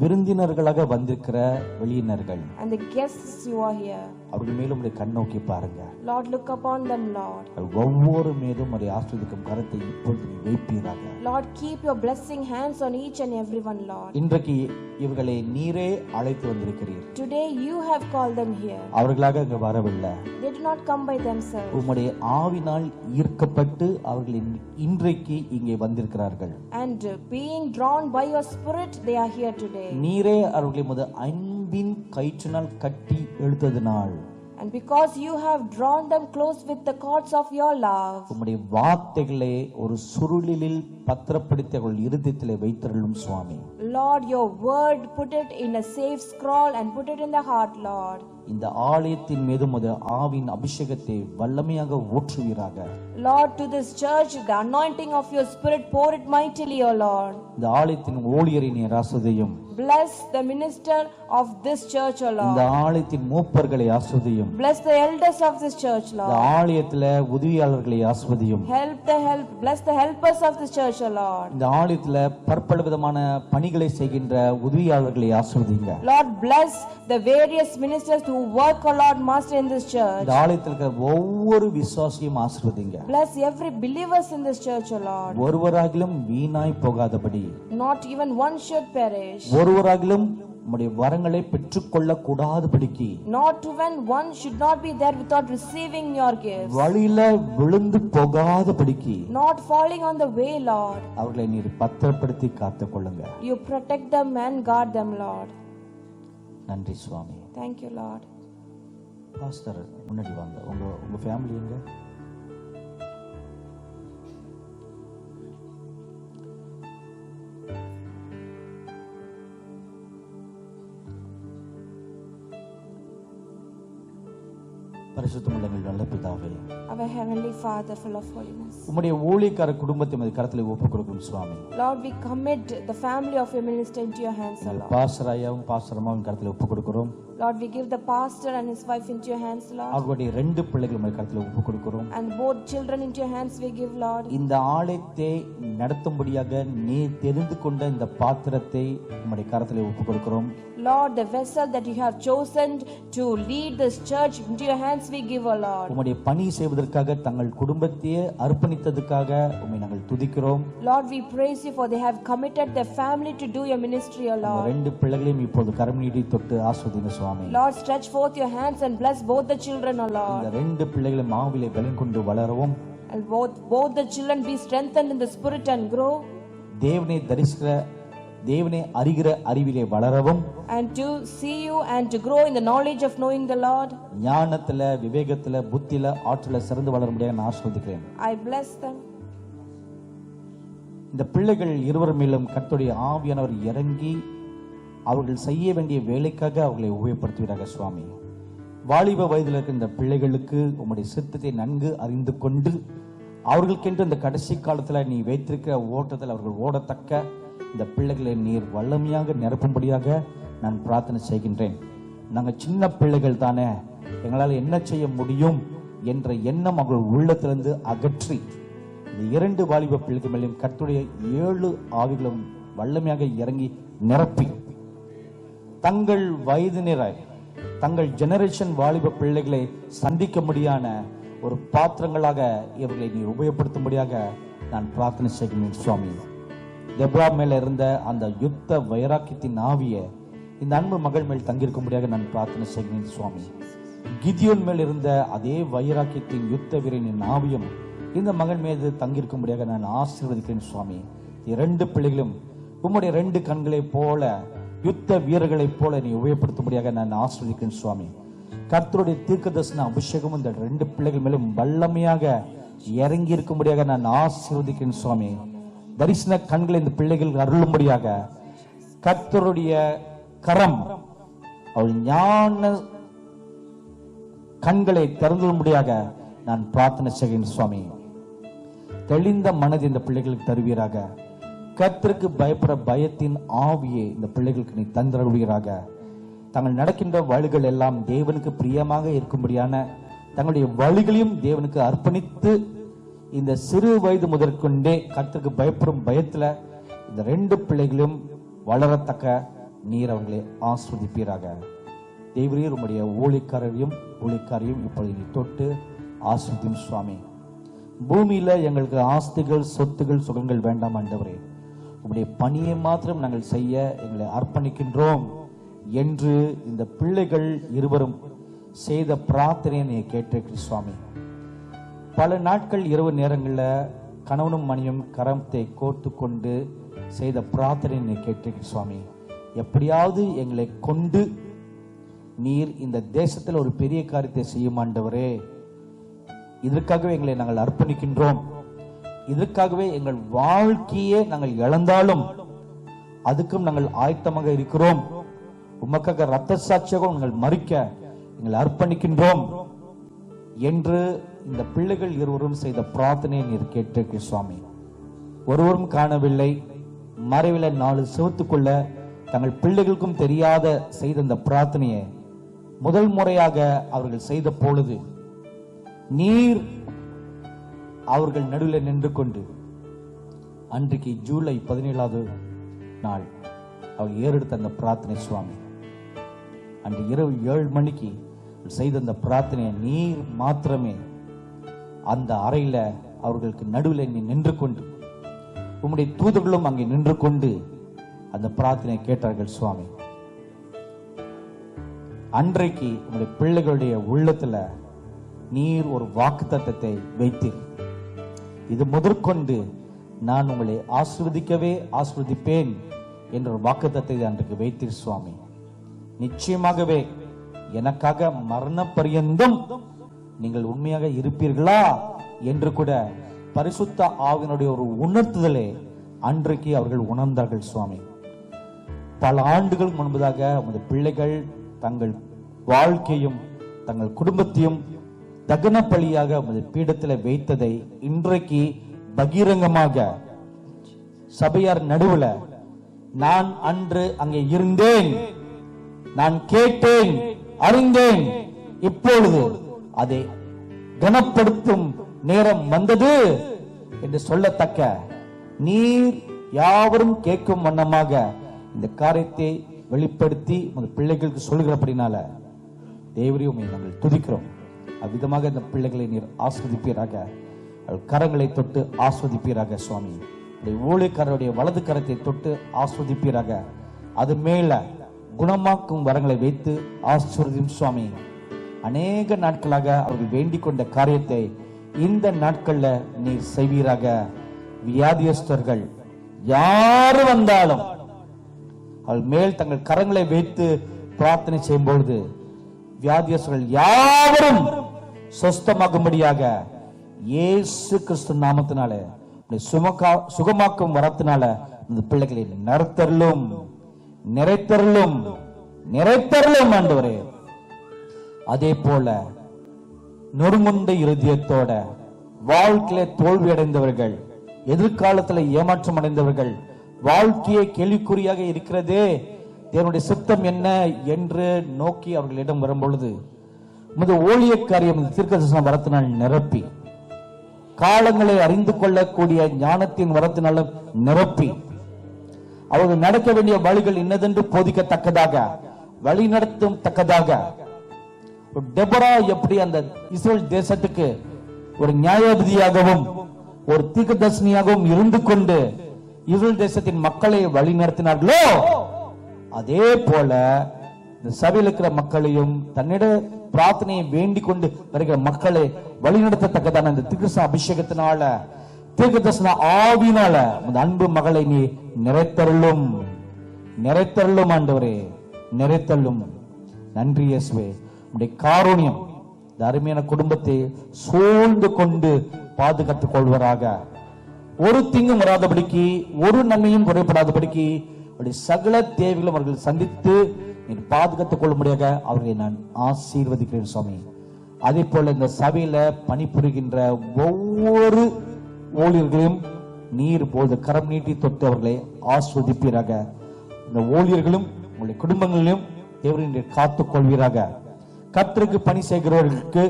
[SPEAKER 2] விருந்தினர்களாக வந்திருக்கிற வெளியினர்கள்,
[SPEAKER 1] and the guests you are here.
[SPEAKER 2] அவர்கள் மேலும் உடைய கண்ணோக்கி பாருங்க.
[SPEAKER 1] Lord, look upon them, Lord.
[SPEAKER 2] ஒவ்வொரு மேலும் உடைய ஆசீர்வதிக்கும் கரத்தை இப்பொழுது நீ வைப்பீராக.
[SPEAKER 1] Lord, keep your blessing hands on each and everyone, Lord.
[SPEAKER 2] இன்றைக்கு இவர்களை நீரே அழைத்து வந்திருக்கிறீர்.
[SPEAKER 1] Today you have called them here.
[SPEAKER 2] அவர்களாக இங்க வரவில்லை.
[SPEAKER 1] They did not come by themselves.
[SPEAKER 2] உம்முடைய ஆவினால் ஈர்க்கப்பட்டு அவர்கள் இன்றைக்கு இங்கே வந்திருக்கிறார்கள்.
[SPEAKER 1] And being drawn by your spirit, they are here today.
[SPEAKER 2] நீரே அவர்களை முதல் அன்பின் கயிற்றினால் கட்டி எழுத்ததினால்,
[SPEAKER 1] And because you have drawn them close with the cords of your love,
[SPEAKER 2] உம்முடைய வார்த்தைகளை ஒரு சுருளில் பத்திரப்படுத்தி அவர்கள் இருதயத்திலே வைத்தருளும் சுவாமி.
[SPEAKER 1] Lord, your word, put it in a safe scroll and put it in the heart, Lord.
[SPEAKER 2] இந்த ஆலயத்தின் மீது முத ஆவின் அபிஷேகத்தை வல்லமையாக ஊற்றுவீராக.
[SPEAKER 1] Lord, to this church, the anointing of your spirit, pour it mightily, O Lord.
[SPEAKER 2] இந்த ஆலயத்தின் ஊழியரை நீர் ஆசீர்வதியும்.
[SPEAKER 1] Bless the minister of this church, O
[SPEAKER 2] இந்த
[SPEAKER 1] Lord.
[SPEAKER 2] ஆலயத்தின் மூப்பர்களை ஆசீர்வதியும்.
[SPEAKER 1] Bless the elders of this church,
[SPEAKER 2] இந்த
[SPEAKER 1] Lord.
[SPEAKER 2] ஆலயத்திலே உதவியாளர்களை ஆசீர்வதியும்.
[SPEAKER 1] Bless the helpers of this church, O Lord.
[SPEAKER 2] இந்த ஆலயத்திலே பற்பல விதமான பணிகளை செய்கின்ற உதவியாளர்களை ஆசீர்வதிங்க.
[SPEAKER 1] Lord, bless the various ministers who work, O Lord, Master, in this church.
[SPEAKER 2] இந்த ஆலயத்தில் இருக்கிற ஒவ்வொரு விசுவாசியும் ஆசீர்வதிங்க.
[SPEAKER 1] Bless every believers in this church, O Lord.
[SPEAKER 2] ஒருவராகிலும் வீணாய் போகாதபடி,
[SPEAKER 1] Not even one should perish.
[SPEAKER 2] ஒருவராகிலும் உம்முடைய வரங்களை பெற்றுக்கொள்ள கூடாதபடிக்கு,
[SPEAKER 1] Not even one should not be there without receiving your gifts.
[SPEAKER 2] வழியில விழுந்து போகாதபடிக்கு
[SPEAKER 1] Not falling on the way, Lord.
[SPEAKER 2] அவர்களை நீர் பத்திரப்படுத்தி காத்துக் கொள்ளுங்க.
[SPEAKER 1] You protect them and guard them, Lord.
[SPEAKER 2] நன்றி சுவாமி.
[SPEAKER 1] Thank you, Lord.
[SPEAKER 2] பாஸ்டர் முன்னாடி வாங்க. உங்க ஃபேமிலி எங்க? பரிசுத்தமுள்ள எங்கள் நல்ல பிதாவே,
[SPEAKER 1] Our Heavenly Father, full of holiness.
[SPEAKER 2] உம்முடைய ஊழியக்கார குடும்பத்தை உமது கரத்திலே ஒப்புக் கொடுக்கிறோம் சுவாமி.
[SPEAKER 1] Lord, we commit the family of your minister into your hands, O Lord.
[SPEAKER 2] Pastor ஐயாவும் பாஸ்டர் அம்மாவும் கரத்திலே ஒப்புக் கொடுக்கிறோம்.
[SPEAKER 1] Lord, we give the pastor and his wife into your hands, Lord.
[SPEAKER 2] அவர்களுடைய 2 பிள்ளைகள் உமது கரத்திலே ஒப்புக் கொடுக்கிறோம்.
[SPEAKER 1] And both children into your hands we give, Lord.
[SPEAKER 2] இந்த ஆலயத்தை நடத்தும்படியாக நீ தெரிந்து கொண்ட இந்த பாத்திரத்தை உம்முடைய கரத்திலே ஒப்புக் கொடுக்கிறோம்.
[SPEAKER 1] Lord, the vessel that you have chosen to lead this church into your hands we give, O Lord.
[SPEAKER 2] உம்முடைய பணி செய்வதற்காக தங்கள் குடும்பத்தையே அர்ப்பணித்ததுக்காக உம்மை நாங்கள் துதிக்கிறோம்.
[SPEAKER 1] Lord, we praise you for they have committed their family to do your ministry, O Lord.
[SPEAKER 2] 2 பிள்ளைகளையும் இப்போது கரம் நீட்டி தொட்டு ஆசீர்வதிங்க சுவாமி.
[SPEAKER 1] Lord, stretch forth your hands and bless both the children, O Lord.
[SPEAKER 2] இந்த 2 பிள்ளைகளும் ஆவிலே பலன் கொண்டு வளரவும்,
[SPEAKER 1] And both the children be strengthened in the spirit and grow.
[SPEAKER 2] தேவனை அறிகிற அறிவிலே வளரவும்,
[SPEAKER 1] And to see you and to grow in the knowledge of knowing the Lord.
[SPEAKER 2] ஞானத்துல, விவேகத்துல, புத்தியில, ஆற்றல சிறந்து வளர முடியாது நான் ஆசீர்வதிக்கிறேன்.
[SPEAKER 1] I bless them.
[SPEAKER 2] இந்த பிள்ளைகள் இருவர் மேலும் கர்த்தருடைய ஆவியானவர் இறங்கி அவர்கள் செய்ய வேண்டிய வேலைக்காக அவர்களை உபயோகப்படுத்துவீராக சுவாமி. வாலிப வயதில் இருக்கிற இந்த பிள்ளைகளுக்கு உம்முடைய சித்தத்தை நன்கு அறிந்து கொண்டு அவர்களுக்கென்று இந்த கடைசி காலத்துல நீ வைத்திருக்கிற ஓட்டத்தில் அவர்கள் ஓடத்தக்க இந்த பிள்ளைகளை நீர் வல்லமையாக நிரப்பும்படியாக நான் பிரார்த்தனை செய்கின்றேன். நாங்கள் சின்ன பிள்ளைகள் தானே, எங்களால் என்ன செய்ய முடியும் என்ற எண்ணம் அவர்கள் உள்ளத்திலிருந்து அகற்றி இந்த 2 வாலிப பிள்ளைகள் மேலும் கர்த்தருடைய 7 ஆவிகளும் வல்லமையாக இறங்கி நிரப்பி தங்கள் வயதினராய் தங்கள் ஜெனரேஷன் வாலிப பிள்ளைகளை சந்திக்க முடியான ஒரு பாத்திரங்களாக இவர்களை நீ உபயோகப்படுத்தும்படியாக நான் பிரார்த்தனை செய்கிறேன் சுவாமி. தெப்ரா மேல இருந்த அந்த யுத்த வைராக்கியத்தின் ஆவியை இந்த அன்பு மகள் மேல் தங்கியிருக்கும்படியாக நான் பிரார்த்தனை செய்கிறேன் சுவாமி. கிதியோன் மேல் இருந்த அதே வைராக்கியத்தின் யுத்த வீரனின் ஆவியும் இந்த மகன் மீது தங்கியிருக்கும்படியாக நான் ஆசீர்வதிக்கிறேன் சுவாமி. 2 பிள்ளைகளும் உம்முடைய 2 கண்களை போல யுத்த வீரர்களை போல நீ உபயோகப்படுத்தும்படியாக நான் ஆசீர்வதிக்கிறேன் சுவாமி. கர்த்தருடைய தீர்க்கதரிசன அபிஷேகம் இந்த 2 பிள்ளைகள் மேலும் வல்லமையாக இறங்கி இருக்கும்படியாக நான் ஆசீர்வதிக்கிறேன் சுவாமி. தரிசன கண்களை இந்த பிள்ளைகள் அருளும்படியாக கர்த்தருடைய கரம் அவள் ஞான கண்களை திறந்தும்படியாக நான் பிரார்த்தனை செய்கிறேன் சுவாமி. தெளிந்த மனதை இந்த பிள்ளைகளுக்கு தருவீராக. கர்த்தருக்கு பயப்பட பயத்தின் ஆவியை இந்த பிள்ளைகளுக்கு நீ தந்தருவீராக. தாங்கள் நடக்கின்ற வழிகள் எல்லாம் தேவனுக்கு பிரியமாக இருக்கும்படியான தங்களுடைய வழிகளையும் தேவனுக்கு அர்ப்பணித்து இந்த சிறு வயது முதற்கொண்டே கர்த்தருக்கு பயப்படும் பயத்துல இந்த 2 பிள்ளைகளும் வளரத்தக்க நீர் அவர்களை ஆஸ்வதிப்பீராக. தேவரீர் உம்முடைய ஊழியக்காரையும் இப்பொழுது நீ தொட்டு ஆஸ்வதியும் சுவாமி. பூமியில எங்களுக்கு ஆஸ்திகள், சொத்துகள், சுகங்கள் வேண்டாம் ஆண்டவரே. உம்முடைய பணியை மாத்திரம் நாங்கள் செய்ய எங்களை அர்ப்பணிக்கின்றோம் என்று இந்த பிள்ளைகள் இருவரும் செய்த பிரார்த்தனையை நீ கேட்டிருக்கிறீர் சுவாமி. பல நாட்கள் இரவு நேரங்களில் கணவனும் மணியும் கரத்தை கோர்த்து கொண்டு செய்த பிரார்த்தனை நீ கேட்டிருக்கிறீர் சுவாமி. எப்படியாவது எங்களை கொண்டு நீர் இந்த தேசத்தில் ஒரு பெரிய காரியத்தை செய்யும் ஆண்டவரே. இதற்காகவே எங்களை நாங்கள் அர்ப்பணிக்கின்றோம். இதற்காகவே எங்கள் வாழ்க்கையே நாங்கள் இழந்தாலும் அதுக்கும் நாங்கள் ஆயத்தமாக இருக்கிறோம். உமக்காக ரத்த சாட்சியாக நாங்கள் மறிக்க எங்களை அர்ப்பணிக்கின்றோம் என்று இந்த பிள்ளைகள் இருவரும் செய்த பிரார்த்தனையை நீர் கேட்டிருக்கிறீர் சுவாமி. ஒருவரும் காணவில்லை, மறைவில 4 செவத்துக்குள்ள தங்கள் பிள்ளைகளுக்கும் தெரியாத செய்த இந்த பிரார்த்தனையை முதல் முறையாக அவர்கள் செய்த பொழுது நீர் அவர்கள் நடுவில் நின்று கொண்டு அன்றைக்கு ஜூலை 17வது நாள் அவர்கள் ஏறெடுத்த அந்த பிரார்த்தனை சுவாமி, அன்று இரவு 7 மணிக்கு செய்த அந்த பிரார்த்தனையை நீர் மாத்திரமே அந்த அறையில அவர்களுக்கு நடுவில் நீ நின்று கொண்டு உம்முடைய தூதர்களும் அங்கே நின்று கொண்டு அந்த பிரார்த்தனையை கேட்டார்கள் சுவாமி. அன்றைக்கு உங்களுடைய பிள்ளைகளுடைய உள்ளத்துல நீர் ஒரு வாக்குத்தத்தத்தை வைத்தீர். இது முதற்கொண்டு நான் உங்களை ஆசீர்வதிப்பேன் என்ற ஒரு வாக்குத்தத்தத்தை அன்றைக்கு வைத்தீர் சுவாமி. நிச்சயமாகவே எனக்காக மரண பரியந்தம் நீங்கள் உண்மையாக இருப்பீர்களா என்று கூட பரிசுத்த ஆவியினுடைய ஒரு உணர்த்துதலை அன்றைக்கு அவர்கள் உணர்ந்தார்கள் சுவாமி. பல ஆண்டுகள் முன்பதாக உமது பிள்ளைகள் தங்கள் வாழ்க்கையும் தங்கள் குடும்பத்தையும் தகன பலியாக உமது பீடத்தில் வைத்ததை இன்றைக்கு பகிரங்கமாக சபையார் நடுவுல நான் அன்று அங்கே இருந்தேன், நான் கேட்டேன், அறிந்தேன், இப்பொழுது அதை கனப்படுத்தும் நேரம் வந்தது என்று சொல்லத்தக்க நீர் யாவரும் கேட்கும் வண்ணமாக இந்த காரியத்தை வெளிப்படுத்தி உங்கள் பிள்ளைகளுக்கு சொல்லுகிறபடினால தேவரையும் நாங்கள் துதிக்கிறோம். அவ்விதமாக இந்த பிள்ளைகளை நீர் ஆஸ்வதிப்பீராக, கரங்களை தொட்டு ஆஸ்வதிப்பீராக சுவாமி. ஊழியக்காரருடைய வலது கரத்தை தொட்டு ஆஸ்வதிப்பீராக, அது மேல குணமாக்கும் வரங்களை வைத்து ஆஸ்வதியும் சுவாமி. அநேக நாட்களாக அவர்கள் வேண்டிக் கொண்ட காரியத்தை இந்த நாட்கள்ல நீர் செய்வீராக. வியாதியஸ்தர்கள் யாரு வந்தாலும் அவள் மேல் தங்கள் கரங்களை வைத்து பிரார்த்தனை செய்யும் பொழுது வியாதியஸ்தர்கள் யாவரும் சொஸ்தமாகும்படியாக இயேசு கிறிஸ்து நாமத்தினால சுகமாக்கும் வரத்தினால இந்த பிள்ளைகளை நிறைத்தருளும் ஆண்டவரே. அதே போல நொறுங்குண்ட இருதயத்தோட வாழ்க்கையில தோல்வி அடைந்தவர்கள், எதிர்காலத்துல ஏமாற்றம் அடைந்தவர்கள், வாழ்க்கையை கேள்விக்குறியாக இருக்கிறதே, தேவனுடைய சித்தம் என்ன என்று நோக்கி அவர்களிடம் வரும் பொழுது ஊழிய காரியம் தீர்க்கதரிசன வரத்தினால் நிரப்பி, காலங்களை அறிந்து கொள்ளக்கூடிய ஞானத்தின் வரத்தினால நிரப்பி, அவர்கள் நடக்க வேண்டிய வழிகள் இன்னதென்று போதிக்கத்தக்கதாக, வழி நடத்தும் தக்கதாக, டெபரா எப்படி அந்த இஸ்ரேல் தேசத்துக்கு ஒரு நியாயாதிபதியாகவும் ஒரு தீர்க்கதரிசியாகவும் இருந்து கொண்டு இஸ்ரேல் தேசத்தின் மக்களை வழி நடத்தினார்களோ, அதே போல இந்த சபையில் இருக்கிற மக்களையும் தன்னிட பிரார்த்தனையை வேண்டிக் கொண்டு வருகிற மக்களை வழிநடத்தத்தக்கதான இந்த தீர்க்கதரிசன அபிஷேகத்தினால, தீர்க்கதரிசன ஆவினால அந்த அன்பு மகளை நீ நிறைத்தருளும் ஆண்டவரே, நிறைத்தருளும். நன்றி இயேசுவே. உம்முடைய காருண்யம் இந்த அருமையான குடும்பத்தை சூழ்ந்து கொண்டு பாதுகாத்துக் கொள்வராக. ஒரு தீங்கும் வராதபடிக்கு, ஒரு நன்மையும் குறைபடாதபடிக்கு சகல தேவைகளும் அவர்கள் சந்தித்து பாதுகாத்துக் கொள்ளும்படியாக அவர்களை நான் ஆசீர்வதிக்கிறேன் சுவாமி. அதே போல இந்த சபையில பணிபுரிகின்ற ஒவ்வொரு ஊழியர்களையும் நீர் போது கரம் நீட்டி தொட்டு அவர்களை ஆஸ்வதிப்பீராக. இந்த ஊழியர்களும் உங்களுடைய குடும்பங்களிலும் தேவரை காத்துக் கொள்வீராக. கர்த்தருக்கு பணி செய்கிறவர்களுக்கு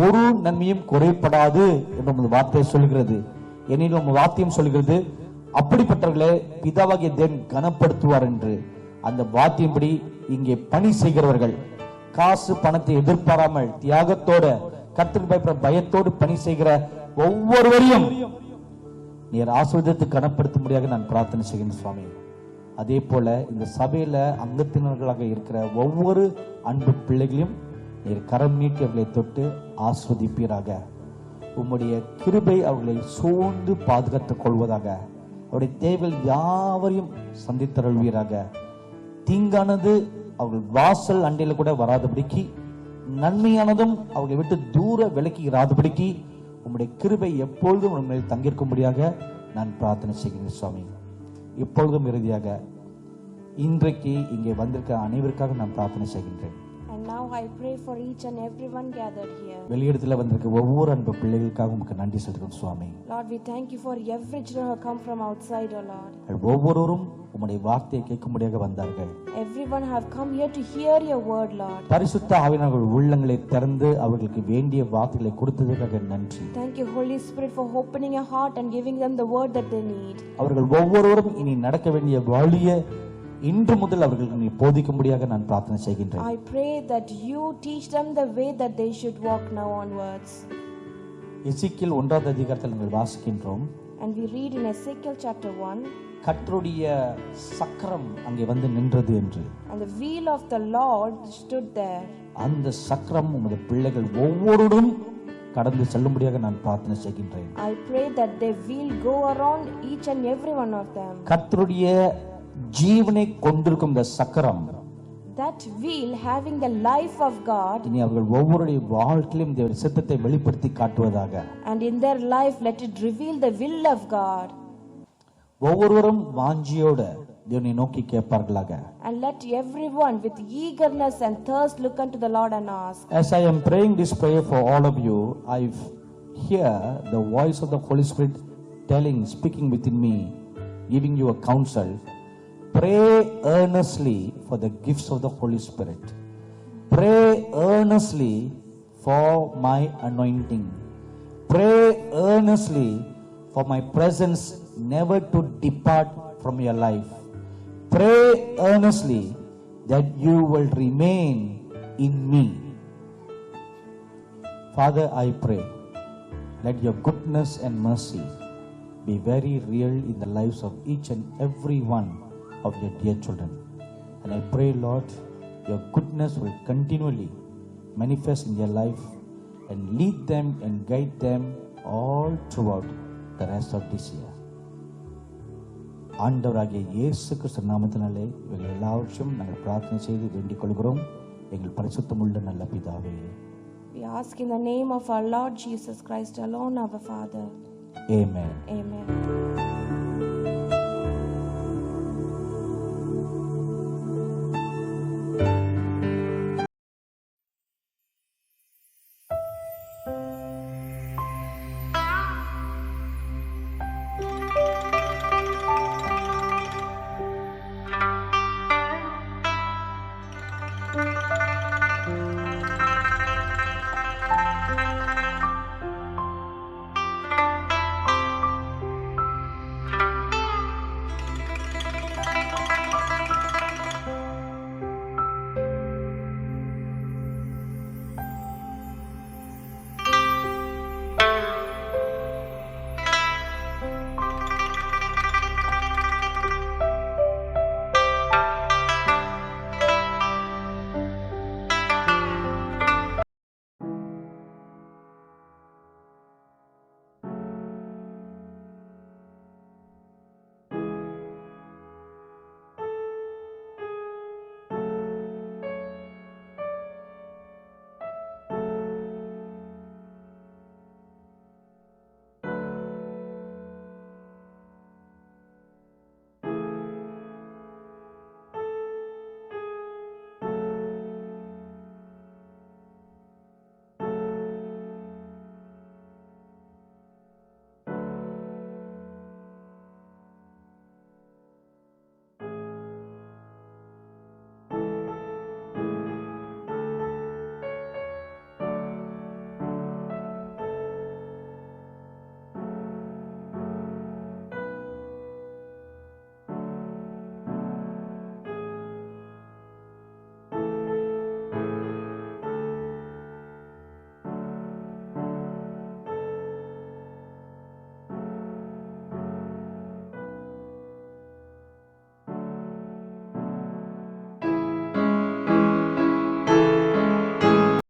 [SPEAKER 2] ஒரு நன்மையும் குறைபடாது என்று உமது வார்த்தை சொல்கிறது. எனினும் உமது வார்த்தையும் சொல்கிறது, அப்படிப்பட்டவர்களே பிதாவாகிய தேவன் கனப்படுத்துவார் என்று. அந்த வார்த்தையின்படி இங்கே பணி செய்கிறவர்கள் காசு பணத்தை எதிர்பாராமல் தியாகத்தோட கர்த்தருக்கு பயப்படுற பயத்தோடு பணி செய்கிற ஒவ்வொருவரையும் நீர் ஆசீர்வதித்து கனப்படுத்த முடியாக நான் பிரார்த்தனை செய்கிறேன் சுவாமி. அதே போல இந்த சபையில அங்கத்தினர்களாக இருக்கிற ஒவ்வொரு அன்பு பிள்ளைகளையும் நீர் கரம் நீட்டி அவர்களை தொட்டு ஆஸ்வதிப்பீராக. உம்முடைய கிருபை அவர்களை சூழ்ந்து பாதுகாத்துக் கொள்வதாக. அவருடைய தேவைகள் யாவரையும் சந்தித்தருள்வீராக. தீங்கானது அவர்கள் வாசல் அண்டையில கூட வராதபடிக்கு, நன்மையானதும் அவர்களை விட்டு தூர விலக்கி இராதபடிக்கு உம்முடைய கிருபை எப்பொழுதும் உண்மையில் தங்கியிருக்கும்படியாக நான் பிரார்த்தனை செய்கிறேன் சுவாமி. இப்பொழுதும் இறுதியாக இன்றைக்கு இங்கே வந்திருக்க அனைவருக்காக நான் பிரார்த்தனை செய்கின்றேன்.
[SPEAKER 1] And now I pray for each and everyone gathered here.
[SPEAKER 2] வெளியிடத்துல வந்திருக்க ஒவ்வொரு அன்பு பிள்ளைகளுக்காக உங்களுக்கு நன்றி சொல்கிறோம் சுவாமி.
[SPEAKER 1] Lord, we thank you for every children who come from outside, oh Lord.
[SPEAKER 2] ஒவ்வொருவரும் உம்முடைய வார்த்தையை கேட்கும்படியாக வந்தார்கள்.
[SPEAKER 1] Everyone have come here to hear your word, Lord.
[SPEAKER 2] பரிசுத்த ஆவியானவர் உள்ளங்களை திறந்து அவர்களுக்கு வேண்டிய வார்த்தைகளை கொடுத்ததற்காக நன்றி.
[SPEAKER 1] Thank you, Holy Spirit, for opening your heart and giving them the word that they need.
[SPEAKER 2] அவர்கள் ஒவ்வொருவரும் இனி நடக்க வேண்டிய வழியை இன்று முதல் அவர்களுக்கு நீ போதிக்கும்படியாக நான் பிரார்த்தனை செய்கின்றேன்.
[SPEAKER 1] I pray that you teach them the way that they should walk now onwards.
[SPEAKER 2] எசேக்கியேல் 1வது அதிகாரத்தில் நாங்கள் வாசிக்கின்றோம்.
[SPEAKER 1] And we read in Ezekiel chapter 1.
[SPEAKER 2] கர்த்தருடைய சக்கரம் அங்கே வந்து நின்றது என்று.
[SPEAKER 1] And the wheel of the Lord stood there.
[SPEAKER 2] அந்த சக்கரம் உமது பிள்ளைகள் ஒவ்வொருவரும் கடந்து செல்லும்படியாக நான் பிரார்த்தனை செய்கின்றேன்.
[SPEAKER 1] I pray that they will go around each and every one of them.
[SPEAKER 2] கர்த்தருடைய ஜீவனை கொண்டிருக்கும் இந்த சக்கரம்,
[SPEAKER 1] that wheel having the life of God,
[SPEAKER 2] இனி அவர்கள் ஒவ்வொருடைய வாழ்க்கையிலும் தேவனுடைய சித்தத்தை வெளிப்படுத்தி காட்டுவதாக.
[SPEAKER 1] and in their life let it reveal the will of God.
[SPEAKER 2] ஒவ்வொருவரும் வாஞ்சியோட தேவனை நோக்கி கேட்பார்களாக.
[SPEAKER 1] And let everyone with eagerness and thirst look unto the Lord and ask.
[SPEAKER 2] As I am praying this prayer for all of you, I hear the voice of the Holy Spirit speaking within me, giving you a counsel. Pray earnestly for the gifts of the Holy Spirit. Pray earnestly for my anointing. Pray earnestly for my presence never to depart from your life. Pray earnestly that you will remain in me. Father, I pray, let your goodness and mercy be very real in the lives of each and every one of your dear children. And I pray, Lord, your goodness will continually manifest in their life and lead them and guide them all throughout the rest of this year. ஆண்டவராகிய இயேசு கிறிஸ்து நாமத்தினாலே இவர்கள் எல்லாவற்றையும் நாங்கள் பிரார்த்தனை செய்து வேண்டிக் கொள்கிறோம் எங்கள் பரிசுத்தமுள்ள நல்ல பிதாவே.
[SPEAKER 1] We ask in the name of our Lord Jesus Christ alone, our Father.
[SPEAKER 2] Amen.
[SPEAKER 1] Amen.